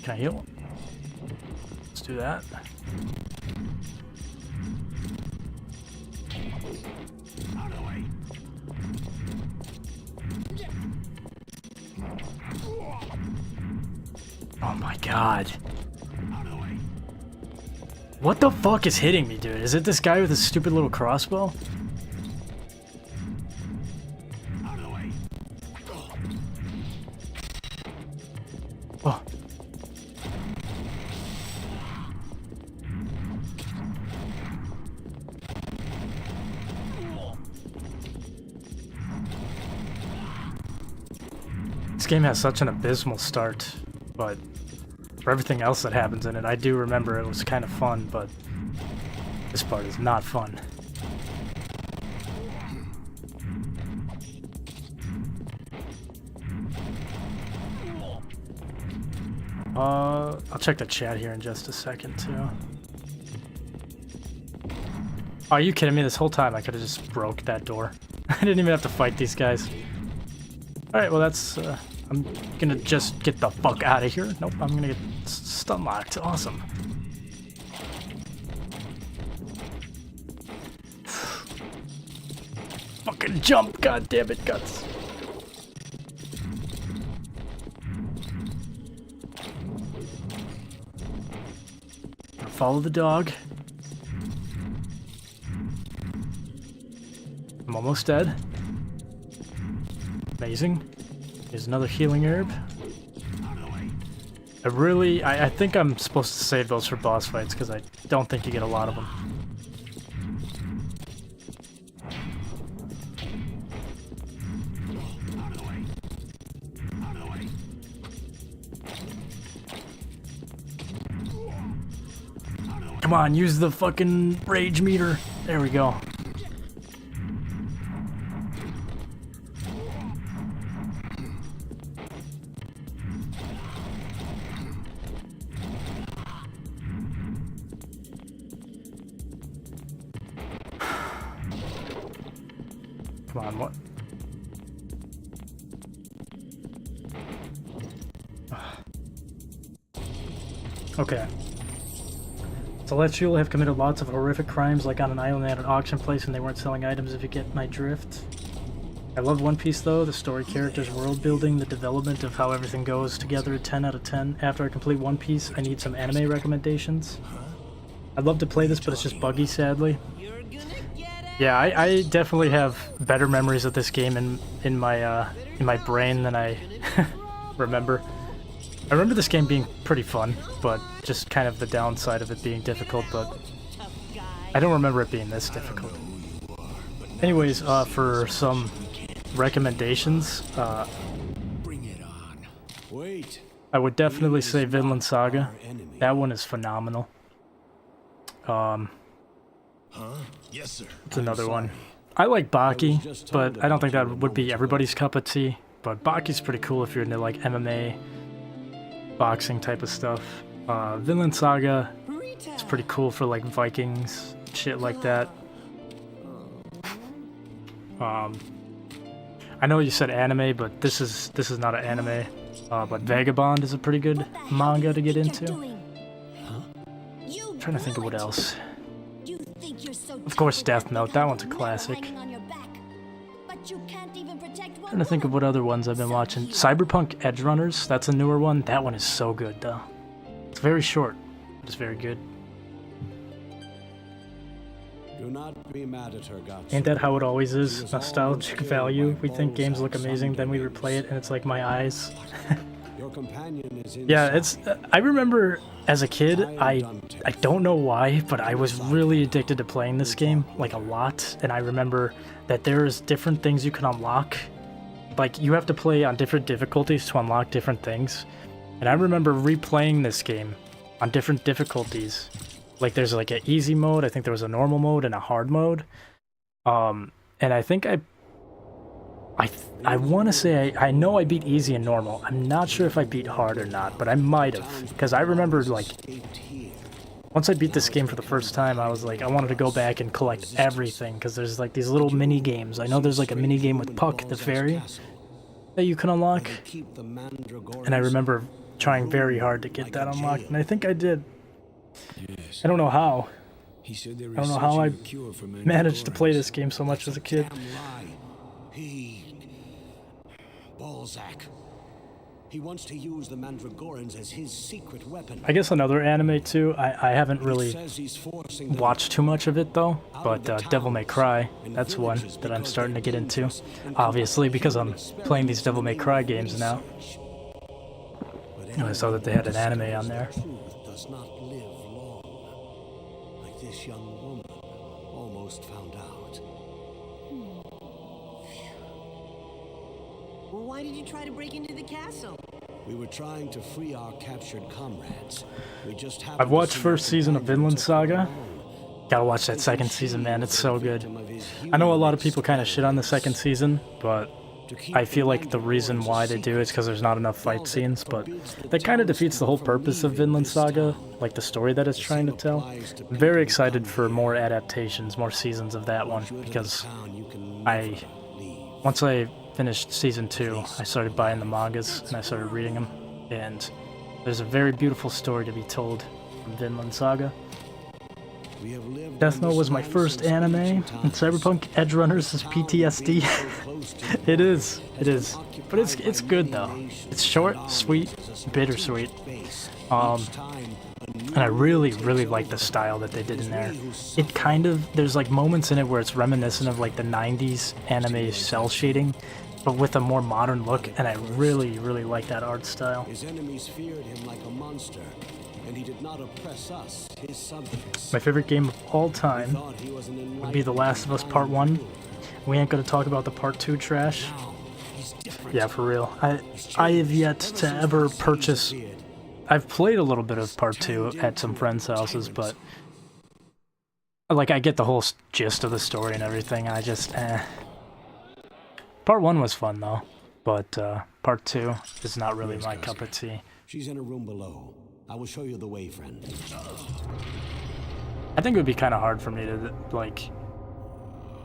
I heal? Let's do that. Oh my god. What the fuck is hitting me, dude? Is it this guy with his stupid little crossbow? Oh. This game has such an abysmal start, but for everything else that happens in it, I do remember it was kind of fun, but this part is not fun. I'll check the chat here in just a second, too. Oh, are you kidding me? This whole time I could have just broke that door. I didn't even have to fight these guys. Alright, well that's, I'm gonna just get the fuck out of here. Nope, I'm gonna get stun locked. Awesome. Fucking jump, god damn it, Guts. Follow the dog. I'm almost dead. Amazing. Here's another healing herb. I think I'm supposed to save those for boss fights because I don't think you get a lot of them. Come on, use the fucking rage meter. There we go. Come on, what? Okay. Celestial have committed lots of horrific crimes, like on an island at an auction place and they weren't selling items, if you get my drift. I love One Piece though, the story, characters, world building, the development of how everything goes together, 10 out of 10. After I complete One Piece, I need some anime recommendations. I'd love to play this, but it's just buggy, sadly. Yeah, I definitely have better memories of this game in my brain than I remember. I remember this game being pretty fun, but just kind of the downside of it being difficult, but I don't remember it being this difficult. Anyways, for some recommendations, I would definitely say Vinland Saga. That one is phenomenal. Yes, sir. It's another one. I like Baki, but I don't think that would be everybody's cup of tea. But Baki's pretty cool if you're into like MMA, boxing type of stuff. Vinland Saga is pretty cool for like Vikings, shit like that. I know you said anime, but this is not an anime. But Vagabond is a pretty good manga to get into. I'm trying to think of what else. Of course, Death Note. That one's a classic. Trying to think of what other ones I've been watching. Cyberpunk Edgerunners. That's a newer one. That one is so good, though. It's very short, but it's very good. Do not be mad at her, Gatsu. Ain't that how it always is? Nostalgic value. We think games look amazing, then we replay it, and it's like my eyes. Your companion is in. Yeah, it's. I remember as a kid, I don't know why, but I was really addicted to playing this game, like a lot. And I remember that there's different things you can unlock. Like you have to play on different difficulties to unlock different things. And I remember replaying this game on different difficulties. Like there's like an easy mode, I think there was a normal mode and a hard mode. And I think I want to say I know I beat easy and normal. I'm not sure if I beat hard or not, but I might have, because I remember like Once I beat this game for the first time, I was like, I wanted to go back and collect everything, because there's like these little mini games. I know there's like a mini game with Puck the fairy that you can unlock, and I remember trying very hard to get that unlocked, and I think I did. I don't know how. I don't know how I managed to play this game so much as a kid. Balzac. He wants to use the Mandragorans as his secret weapon. I guess another anime too, I haven't really watched too much of it though, but Devil May Cry, that's one that I'm starting to get into. Obviously, because I'm playing these Devil May Cry games now. And I saw that they had an anime on there. Does not live long. Like this young woman almost found out. Well, why did you try to break into the castle? We were trying to free our captured comrades. We just I've watched first season of Vinland Saga. Gotta watch that second season, man. It's so good. I know a lot of people kind of shit on the second season, but I feel like the reason why they do is because there's not enough fight scenes, but that kind of defeats the whole purpose of Vinland Saga, like the story that it's trying to tell. I'm very excited for more adaptations, more seasons of that one, because once I finished season 2, I started buying the mangas and I started reading them, and there's a very beautiful story to be told from Vinland Saga. Death Note was my first anime, and Cyberpunk Edge Runners is PTSD. It is, but it's good though. It's short, sweet, bittersweet. And I really like the style that they did in there. It kind of, there's like moments in it where it's reminiscent of like the 90s anime cell shading, but with a more modern look, and I really like that art style. His enemies feared him like a monster, and he did not oppress us, his subjects. My favorite game of all time would be The Last of Us Part 1. We ain't gonna talk about the Part 2 trash. Yeah, for real. I have yet to ever purchase... I've played a little bit of Part 2 at some friends' houses, but... like, I get the whole gist of the story and everything, I just, Part 1 was fun, though, but Part 2 is not really my cup of tea. She's in a room below. I will show you the way, friend. I think it would be kind of hard for me to, like,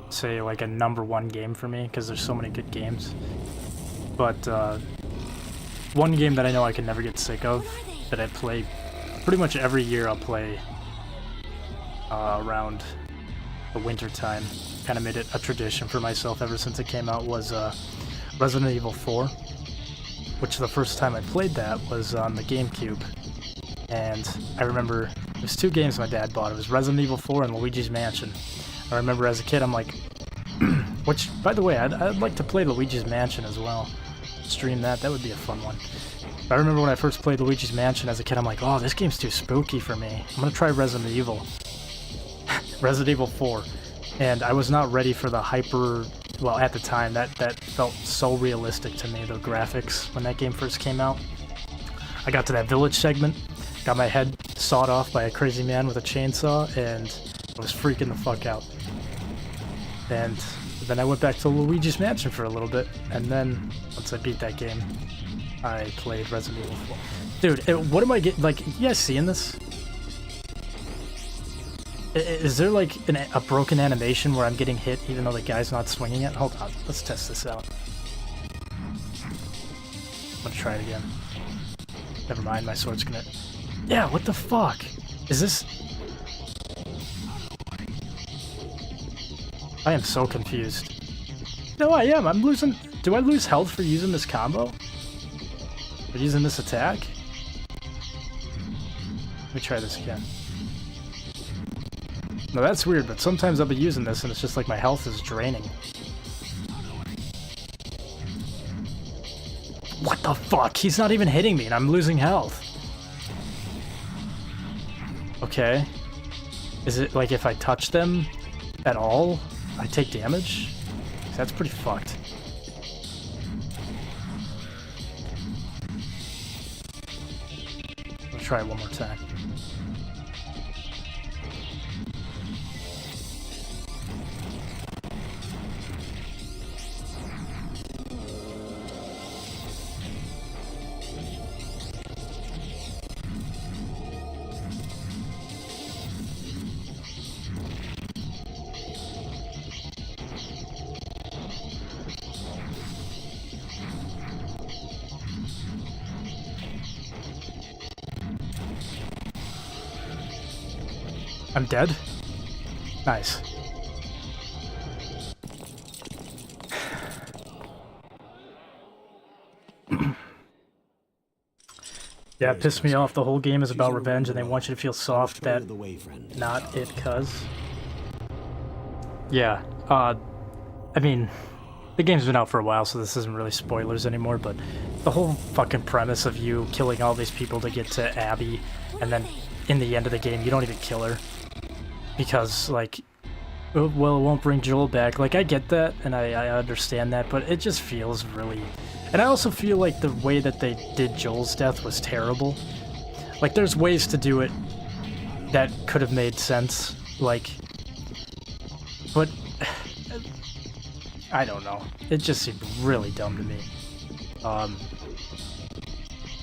say, like, a #1 game for me, because there's so many good games. But, one game that I know I can never get sick of, that I play pretty much every year. I'll play around the winter time. Kind of made it a tradition for myself ever since it came out, was Resident Evil 4, which the first time I played that was on the GameCube. And I remember there's 2 games my dad bought. It was Resident Evil 4 and Luigi's Mansion. I remember as a kid, I'm like, which, by the way, I'd like to play Luigi's Mansion as well. Stream that would be a fun one. But I remember when I first played Luigi's Mansion as a kid, I'm like, oh, this game's too spooky for me. I'm gonna try Resident Evil. Resident Evil 4. And I was not ready for the hyper... well, at the time, that felt so realistic to me, the graphics, when that game first came out. I got to that village segment, got my head sawed off by a crazy man with a chainsaw, and I was freaking the fuck out. And then I went back to Luigi's Mansion for a little bit, and then, once I beat that game, I played Resident Evil 4. Dude, what am I getting, like, you guys seeing this? Is there, like, a broken animation where I'm getting hit even though the guy's not swinging it? Hold on, let's test this out. I'm gonna try it again. Never mind, my sword's gonna... yeah, what the fuck? Is this... I am so confused. No, I am. I'm losing... do I lose health for using this combo? For using this attack? Let me try this again. No, that's weird, but sometimes I'll be using this and it's just like my health is draining. What the fuck? He's not even hitting me and I'm losing health. Okay. Is it like if I touch them at all, I take damage? That's pretty fucked. I'll try it one more time. I'm dead? Nice. Yeah, it pissed me off. The whole game is about revenge and they want you to feel soft that not it cuz. Yeah, I mean, the game's been out for a while, so this isn't really spoilers anymore, but the whole fucking premise of you killing all these people to get to Abby, and then in the end of the game, you don't even kill her. Because, like, well, it won't bring Joel back. Like, I get that, and I understand that, but it just feels really... And I also feel like the way that they did Joel's death was terrible. Like, there's ways to do it that could have made sense, like... But... I don't know. It just seemed really dumb to me.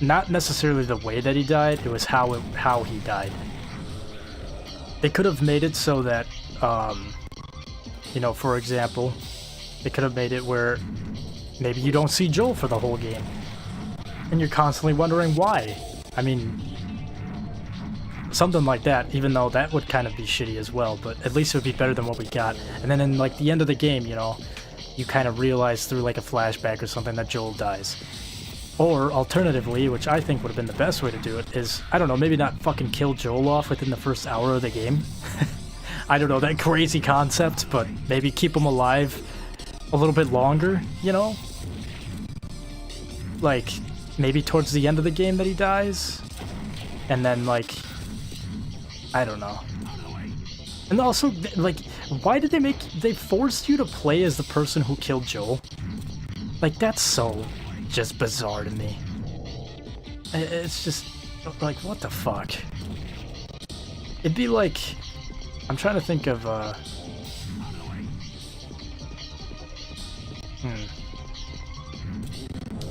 Not necessarily the way that he died, it was how he died. They could have made it so that, you know, for example, they could have made it where maybe you don't see Joel for the whole game. And you're constantly wondering why. I mean, something like that, even though that would kind of be shitty as well, but at least it would be better than what we got. And then in, like, the end of the game, you know, you kind of realize through, like, a flashback or something that Joel dies. Or, alternatively, which I think would have been the best way to do it, is, I don't know, maybe not fucking kill Joel off within the first hour of the game. I don't know, that crazy concept, but maybe keep him alive a little bit longer, you know? Like, maybe towards the end of the game that he dies? And then, like, I don't know. And also, like, why did they forced you to play as the person who killed Joel? Like, that's so just bizarre to me. It's just, like, what the fuck? It'd be like, I'm trying to think of,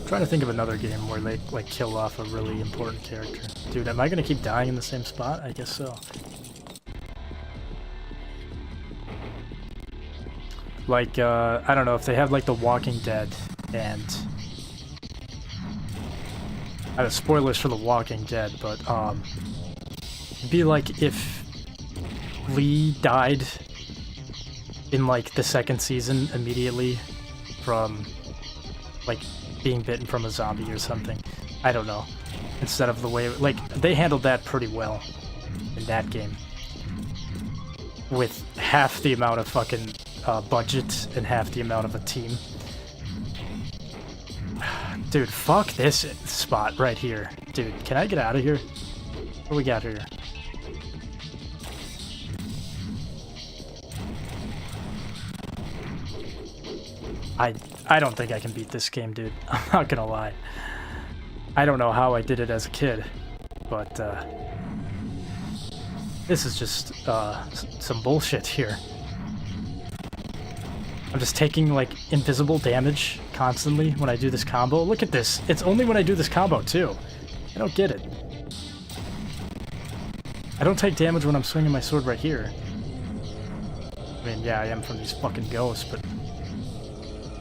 trying to think of another game where they, like, kill off a really important character. Dude, am I gonna keep dying in the same spot? I guess so. Like, I don't know, if they have, like, The Walking Dead, and... I have spoilers for The Walking Dead, but, it'd be like if Lee died in, like, the second season immediately from, like, being bitten from a zombie or something. I don't know. Instead of the way... Like, they handled that pretty well in that game. With half the amount of fucking budget and half the amount of a team. Dude, fuck this spot right here. Dude, can I get out of here? What do we got here? I don't think I can beat this game, dude. I'm not gonna lie. I don't know how I did it as a kid, but this is just some bullshit here. I'm just taking, like, invisible damage constantly when I do this combo. Look at this. It's only when I do this combo, too. I don't get it. I don't take damage when I'm swinging my sword right here. I mean, yeah, I am from these fucking ghosts, but...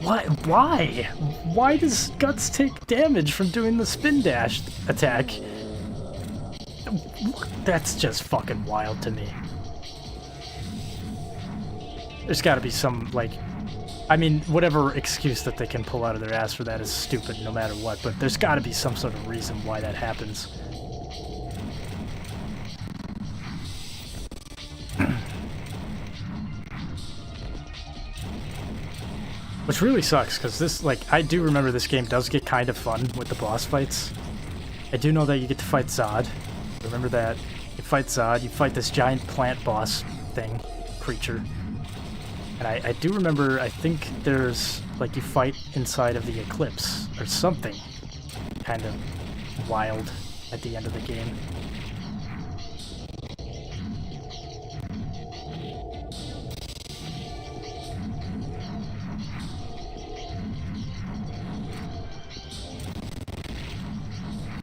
What? Why? Why does Guts take damage from doing the spin dash attack? That's just fucking wild to me. There's gotta be some, like... I mean, whatever excuse that they can pull out of their ass for that is stupid no matter what, but there's gotta be some sort of reason why that happens. Which really sucks, because this, like, I do remember this game does get kind of fun with the boss fights. I do know that you get to fight Zod. Remember that. You fight Zod, you fight this giant plant boss thing, creature. And I do remember, I think there's, like, you fight inside of the Eclipse, or something kind of wild at the end of the game.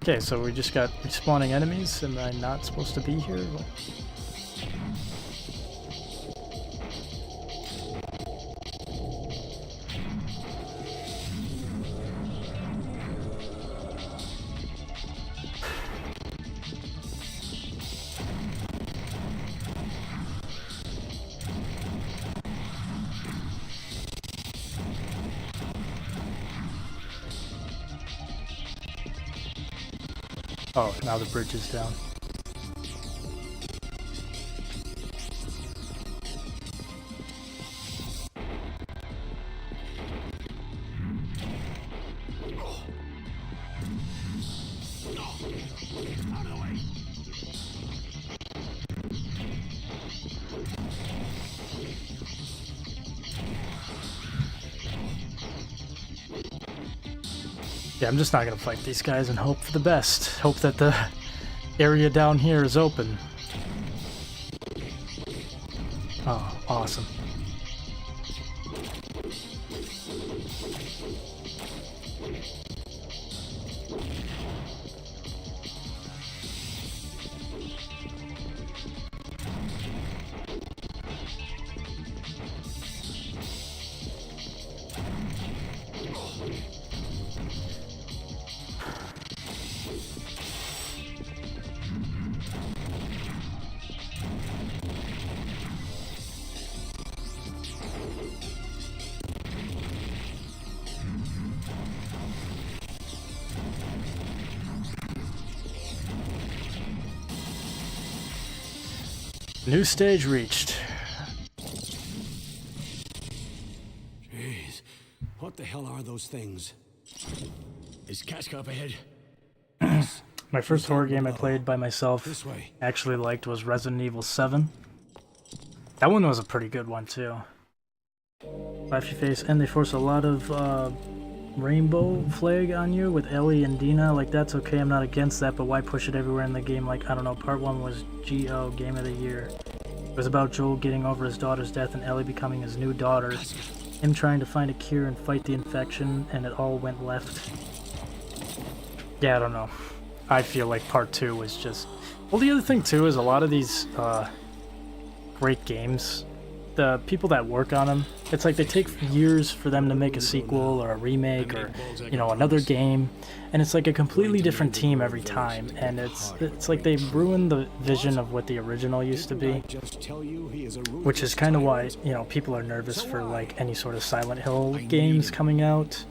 Okay, so we just got respawning enemies. Am I not supposed to be here? What? Oh, now the bridge is down. Yeah, I'm just not gonna fight these guys and hope for the best. Hope that the area down here is open. Oh, awesome. New stage reached. Jeez, what the hell are those things? Is Casca up ahead? My first horror game I played by myself, This way. actually liked, was Resident Evil 7. That one was a pretty good one too. Laugh your face, and they force a lot of rainbow flag on you with Ellie and Dina. Like, that's okay, I'm not against that, but why push it everywhere in the game? Like, I don't know, part 1 was GO, Game of the Year. It was about Joel getting over his daughter's death and Ellie becoming his new daughter. Him trying to find a cure and fight the infection, and it all went left. Yeah, I don't know. I feel like part 2 was just... Well, the other thing too is a lot of these great games, the people that work on them, it's like they take years for them to make a sequel or a remake or, you know, another game, and it's like a completely different team every time, and it's like they've ruined the vision of what the original used to be, which is kind of why, you know, people are nervous for like any sort of Silent Hill games coming out,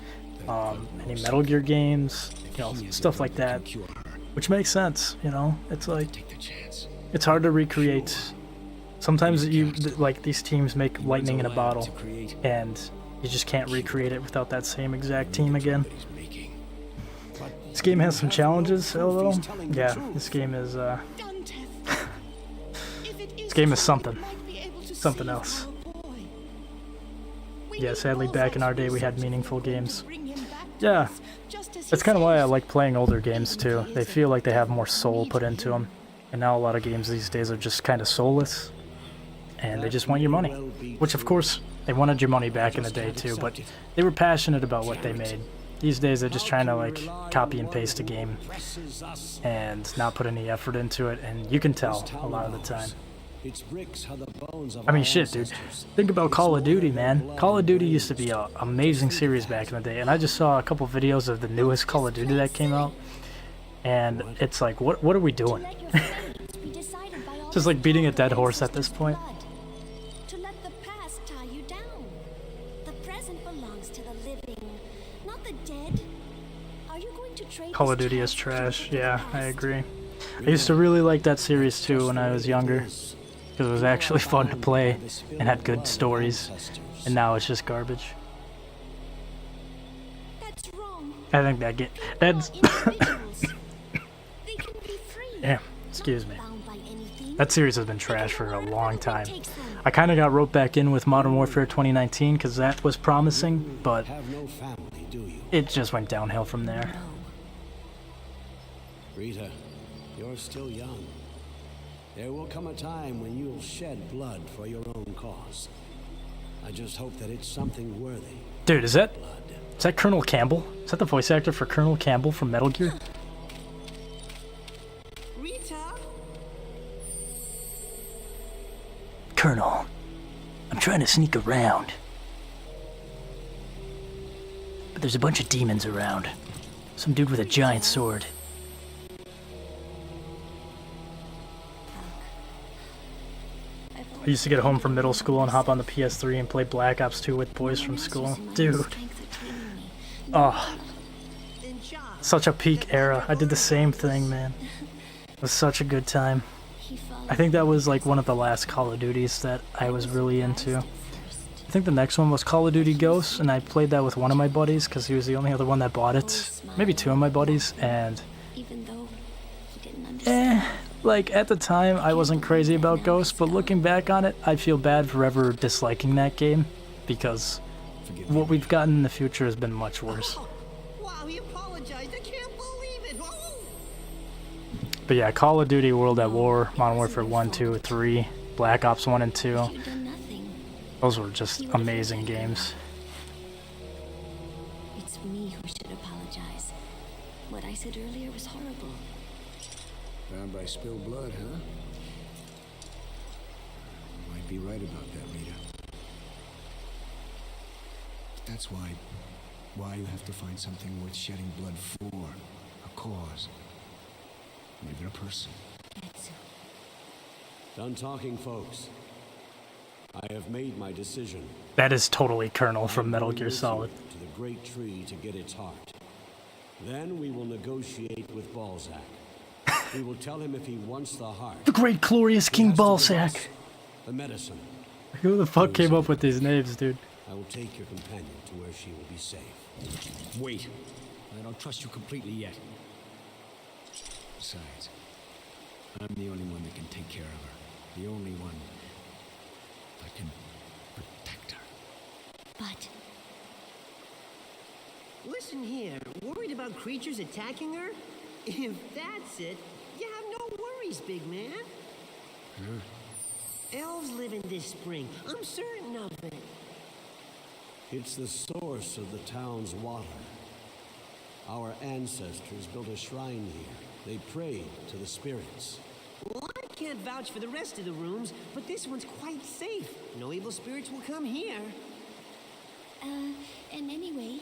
any Metal Gear games, you know, stuff like that, which makes sense, you know. It's like, it's hard to recreate. Sometimes like these teams make lightning in a bottle, and you just can't recreate it without that same exact team again. This game has some challenges, though. Yeah, this game is this game is something else. Yeah, sadly, back in our day, we had meaningful games. Yeah, that's kind of why I like playing older games too. They feel like they have more soul put into them, and now a lot of games these days are just kind of soulless. And they just want your money, which of course they wanted your money back in the day too, but they were passionate about what they made. These days they're just trying to like copy and paste a game and not put any effort into it, and you can tell a lot of the time. I mean, shit, dude. Think about Call of Duty, man. Call of Duty used to be an amazing series back in the day, and I just saw a couple videos of the newest Call of Duty that came out, and it's like, what are we doing? Just like beating a dead horse at this point. Call of Duty is trash. Yeah, I agree. I used to really like that series too when I was younger, because it was actually fun to play and had good stories, and now it's just garbage. I think that's yeah, excuse me. That series has been trash for a long time. I kind of got roped back in with Modern Warfare 2019 because that was promising, but it just went downhill from there. Rita, you're still young. There will come a time when you'll shed blood for your own cause. I just hope that it's something worthy. Dude, is that Colonel Campbell? Is that the voice actor for Colonel Campbell from Metal Gear? Rita? Colonel, I'm trying to sneak around, but there's a bunch of demons around. Some dude with a giant sword. I used to get home from middle school and hop on the PS3 and play Black Ops 2 with boys from school. Dude. Oh. Then John, Such a peak era. I did the same thing, man. It was such a good time. I think that was like one of the last Call of Duties that I was really into. I think the next one was Call of Duty Ghosts, and I played that with one of my buddies because he was the only other one that bought it. Maybe two of my buddies, and like at the time I wasn't crazy about Ghosts, but looking back on it, I feel bad for ever disliking that game because what we've gotten in the future has been much worse. Wow, he apologized. I can't believe it. Oh. But yeah, Call of Duty World at War, Modern Warfare 1, 2, 3, Black Ops 1 and 2. Those were just amazing games. It's me who should apologize. What I said earlier was horrible. Bound by spilled blood, huh? Might be right about that, Rita. That's why you have to find something worth shedding blood for. A cause. Even a person. Done talking, folks. I have made my decision. That is totally Colonel from Metal Gear Solid. To the great tree to get its heart. Then we will negotiate with Balzac. We will tell him if he wants the heart. The great glorious King Balzac. The medicine. Who the fuck came up with these names, dude? I will take your companion to where she will be safe. Wait. I don't trust you completely yet. Besides, I'm the only one that can take care of her. The only one that can protect her. But Listen here, worried about creatures attacking her? If that's it, you have no worries, big man. Elves live in this spring. I'm certain of it. It's the source of the town's water. Our ancestors built a shrine here. They prayed to the spirits. Well, I can't vouch for the rest of the rooms, but this one's quite safe. No evil spirits will come here. and anyway,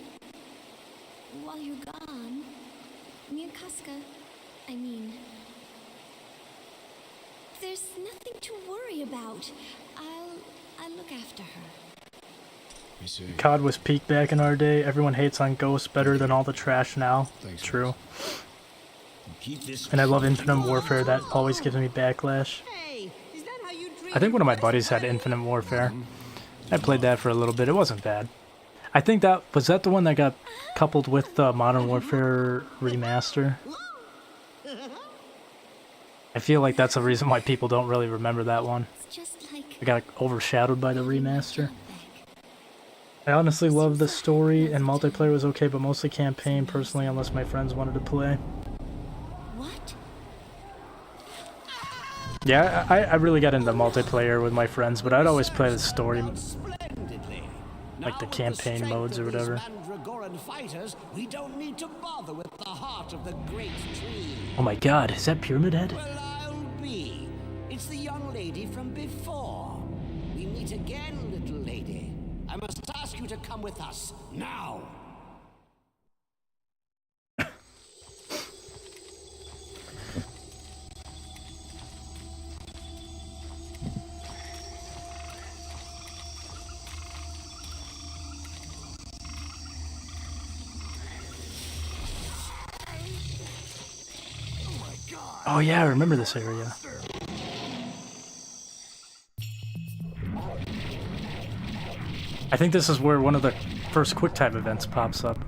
while you're gone, me and Casca, there's nothing to worry about. I'll look after her. COD was peak back in our day. Everyone hates on Ghosts better than all the trash now. True. And I love Infinite Warfare. That always gives me backlash. Hey, is that how you dream? I think one of my buddies had Infinite Warfare. I played that for a little bit. It wasn't bad. I think that was the one that got coupled with the Modern Warfare remaster. I feel like that's the reason why people don't really remember that one. It's just like It got overshadowed by the remaster. I honestly love the story, and multiplayer was okay, but mostly campaign personally, unless my friends wanted to play. what? Yeah, I really got into multiplayer with my friends, but I'd always play the story, Splendidly. like the Now, campaign with the modes or strength of whatever. these Mandragoran fighters, we don't need to bother with the heart of the great tree. Oh my god, is that Pyramid Head? Well, I'll be. It's the young lady from before. We meet again, little lady. I must ask you to come with us, now. Oh yeah, I remember this area. I think this is where one of the first QuickTime events pops up.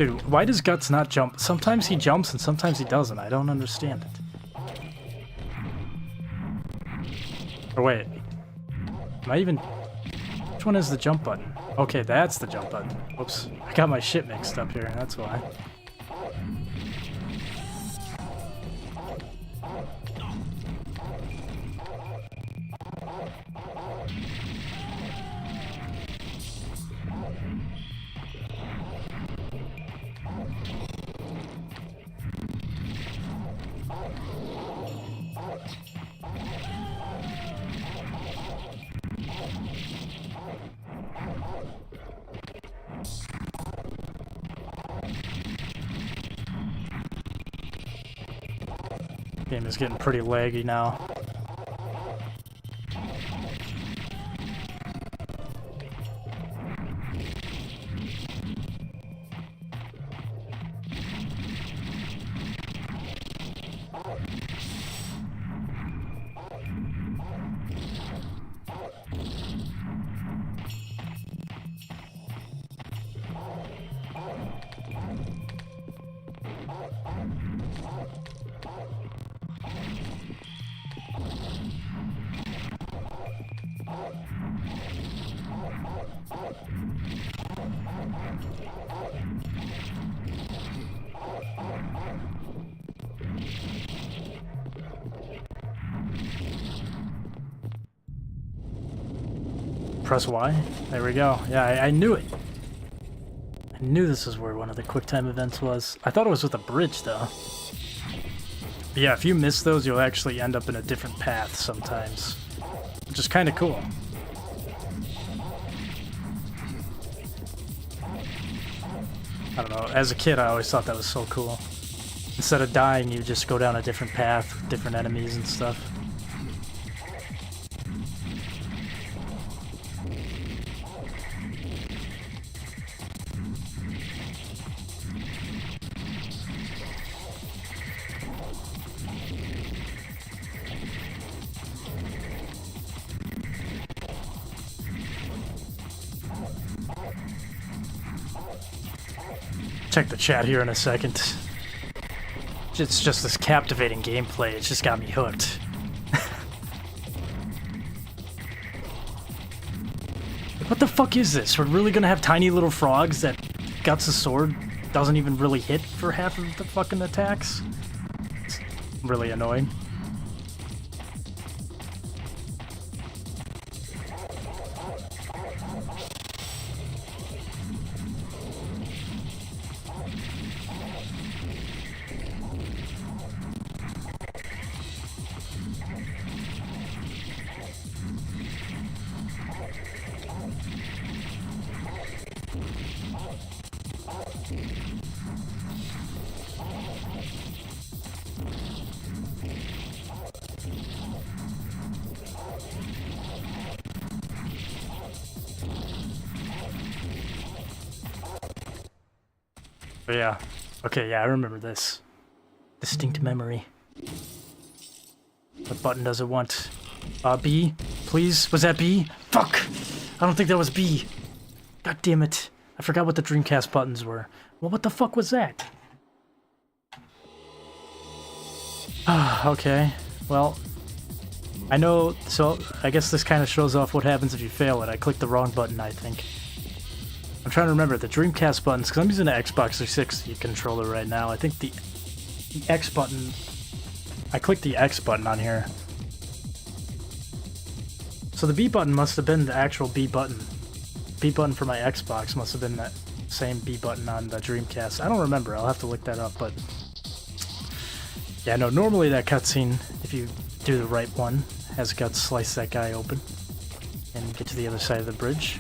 Dude, why does Guts not jump? Sometimes he jumps and sometimes he doesn't. I don't understand it. Or wait. Am I even... Which one is the jump button? Okay, that's the jump button. Whoops. I got my shit mixed up here, that's why. Game is getting pretty laggy now. Press Y. There we go. Yeah, I knew it. I knew this is where one of the QuickTime events was. I thought it was with a bridge, though. But yeah, if you miss those, you'll actually end up in a different path sometimes, which is kind of cool. I don't know. As a kid, I always thought that was so cool. Instead of dying, you just go down a different path with different enemies and stuff. Check the chat here in a second. It's just this captivating gameplay. It's just got me hooked. What the fuck is this? We're really gonna have tiny little frogs that Guts' sword doesn't even really hit for half of the fucking attacks? It's really annoying. But yeah. Okay, yeah, I remember this. Distinct memory. What button does it want? B? Please? Was that B? Fuck! I don't think that was B. God damn it. I forgot what the Dreamcast buttons were. Well, what the fuck was that? Okay. Well, I know, so I guess this kind of shows off what happens if you fail it. I clicked the wrong button, I think. I'm trying to remember the Dreamcast buttons, because I'm using an Xbox 360 controller right now. I think the X button... I clicked the X button on here. So the B button must have been the actual B button. B button for my Xbox must have been that same B button on the Dreamcast. I don't remember. I'll have to look that up, but... Yeah, no, normally that cutscene, if you do the right one, has Guts slice that guy open and get to the other side of the bridge.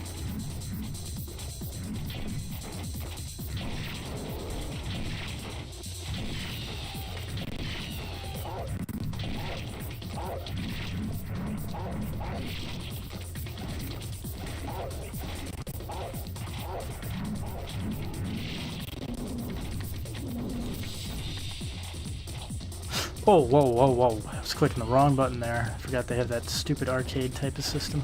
Oh, whoa, whoa, whoa. I was clicking the wrong button there. I forgot they have that stupid arcade type of system.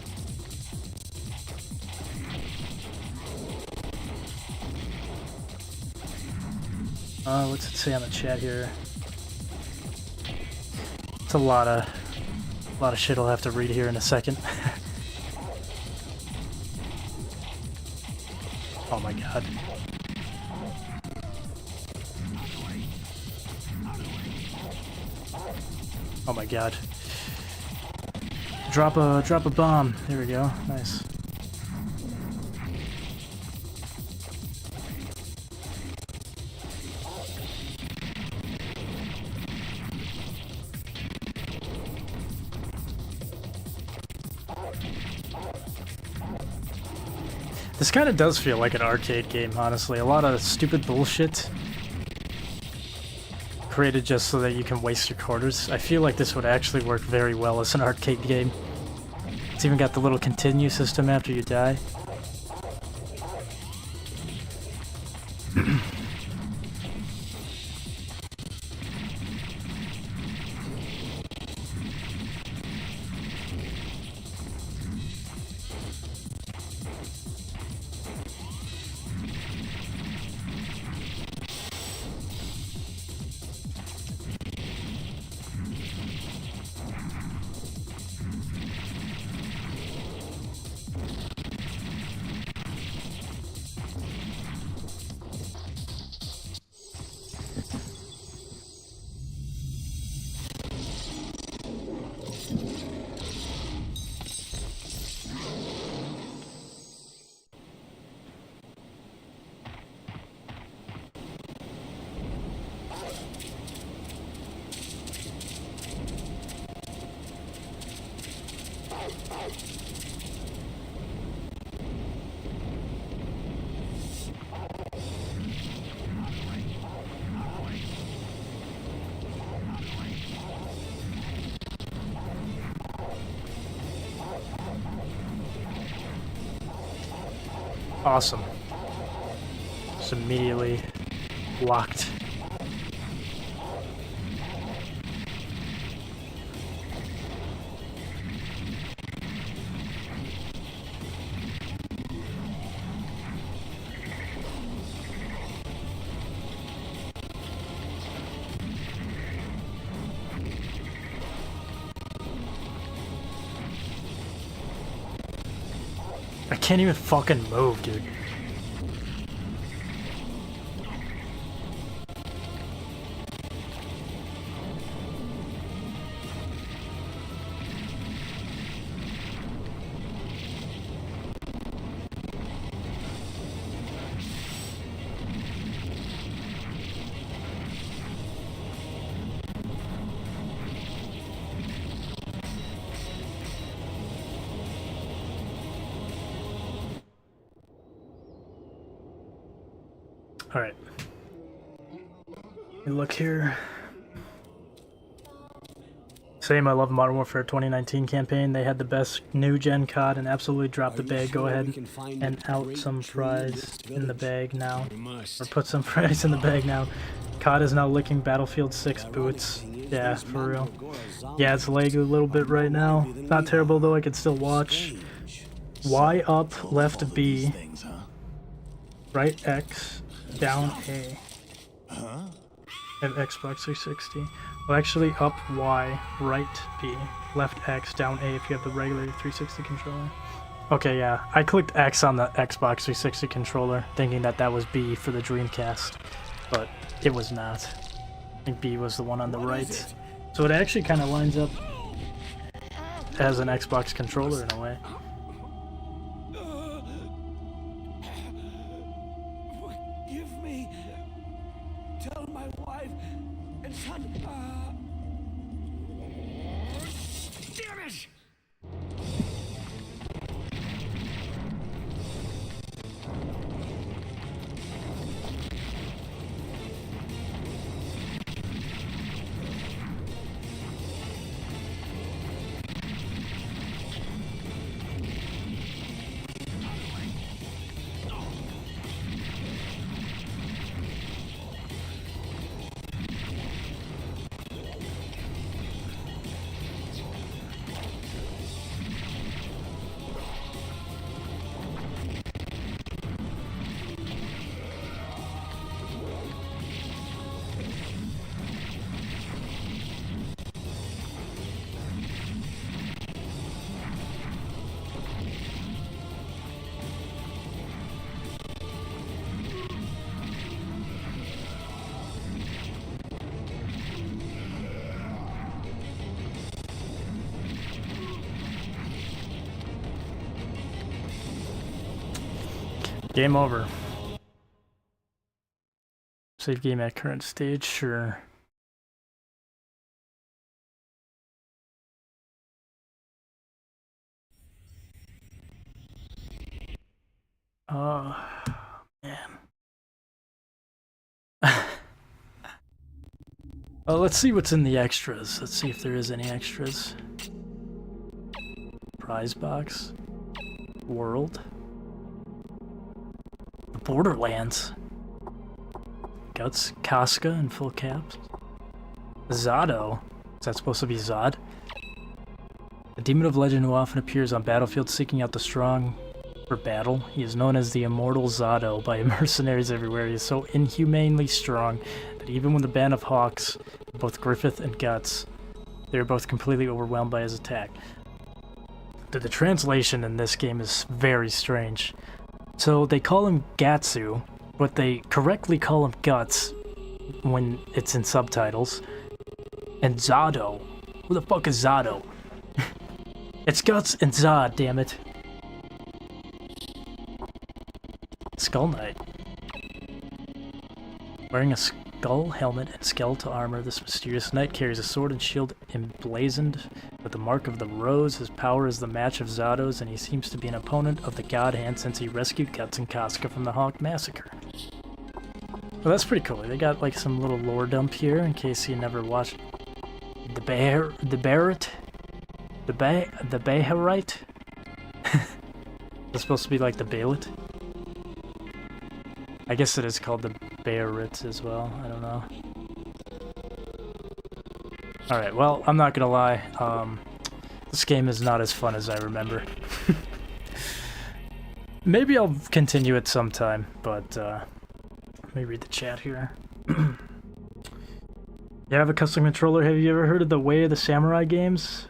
What's it say on the chat here? It's a lot of shit I'll have to read here in a second. Oh my god. Oh my god. Drop a bomb. There we go. Nice. This kind of does feel like an arcade game, honestly. A lot of stupid bullshit. created just so that you can waste your quarters. I feel like this would actually work very well as an arcade game. It's even got the little continue system after you die. Awesome. Just immediately locked. I can't even fucking move, dude. Alright. Look here. Same, I love Modern Warfare 2019 campaign. They had the best new gen COD and absolutely dropped the bag. Go ahead and out some fries in the bag now. Or put some fries in the bag now. COD is now licking Battlefield 6 boots. Yeah, for real. Yeah, it's laggy a little bit right now. Not terrible though, I can still watch. Y up, left B. Right X, down A. And Xbox 360. Well, actually, up Y, right B, left X, down A if you have the regular 360 controller. Okay, yeah, I clicked X on the Xbox 360 controller, thinking that that was B for the Dreamcast, but it was not. I think B was the one on the right. So it actually kind of lines up as an Xbox controller in a way. Forgive me. Tell my wife and son. Damn it! Game over. Save game at current stage, sure. Oh, man. Let's see what's in the extras. Let's see if there is any extras. Prize box. World. The Borderlands. Guts. Casca in full caps. Zado. Is that supposed to be Zod? A demon of legend who often appears on battlefields seeking out the strong for battle. He is known as the immortal Zado by mercenaries everywhere. He is so inhumanely strong that even when the band of hawks, both Griffith and Guts, they are both completely overwhelmed by his attack. The translation in this game is very strange. So they call him Gatsu, but they correctly call him Guts when it's in subtitles. And Zado. Who the fuck is Zado? It's Guts and Zod, damn it. Skull Knight. Wearing a skull helmet and skeletal armor, this mysterious knight carries a sword and shield emblazoned with the mark of the rose. His power is the match of Zado's, and he seems to be an opponent of the God Hand since he rescued Guts and Casca from the Hawk Massacre. Well, that's pretty cool. They got like some little lore dump here in case you never watched the Barrett, the Baharite. It's supposed to be like the Baelit. I guess it is called the Barrett as well. I don't know. Alright, well, I'm not gonna lie. This game is not as fun as I remember. Maybe I'll continue it sometime, but let me read the chat here. You have a custom controller. Have you ever heard of the Way of the Samurai games?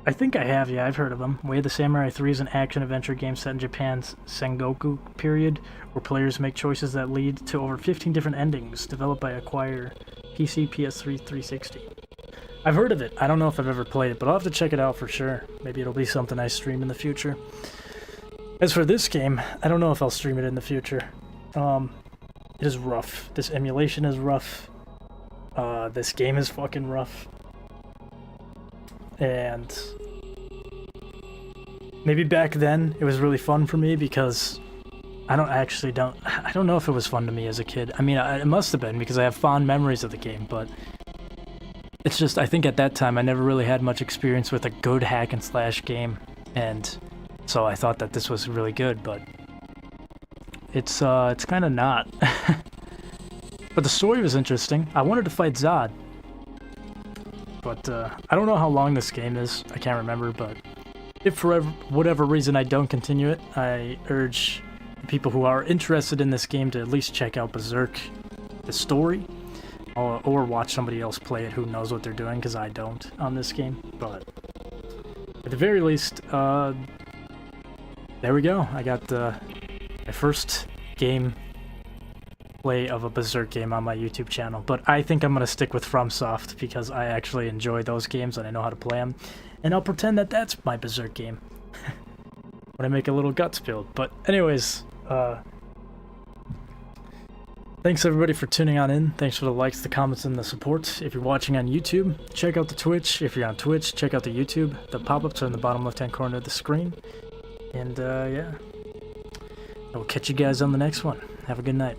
I think I have, yeah, I've heard of them. Way of the Samurai 3 is an action-adventure game set in Japan's Sengoku period, where players make choices that lead to over 15 different endings, developed by Acquire PC, PS3, 360. I've heard of it. I don't know if I've ever played it, but I'll have to check it out for sure. Maybe it'll be something I stream in the future. As for this game, I don't know if I'll stream it in the future. It is rough. This emulation is rough. This game is fucking rough. And maybe back then it was really fun for me because I don't know if it was fun to me as a kid. I mean, it must have been because I have fond memories of the game, but it's just, I think at that time I never really had much experience with a good hack and slash game, and so I thought that this was really good, but it's kind of not. But the story was interesting. I wanted to fight Zod. But I don't know how long this game is. I can't remember, but if for whatever reason I don't continue it, I urge the people who are interested in this game to at least check out Berserk, the story, or watch somebody else play it who knows what they're doing, because I don't on this game. But at the very least, there we go. I got my first game play of a Berserk game on my YouTube channel, but I think I'm going to stick with FromSoft because I actually enjoy those games and I know how to play them, and I'll pretend that that's my Berserk game when I make a little Guts build. But anyways, thanks everybody for tuning on in. Thanks for the likes, the comments, and the support. If you're watching on YouTube, check out the Twitch. If you're on Twitch, check out the YouTube. The pop-ups are in the bottom left-hand corner of the screen. And yeah, I will catch you guys on the next one. Have a good night.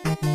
you.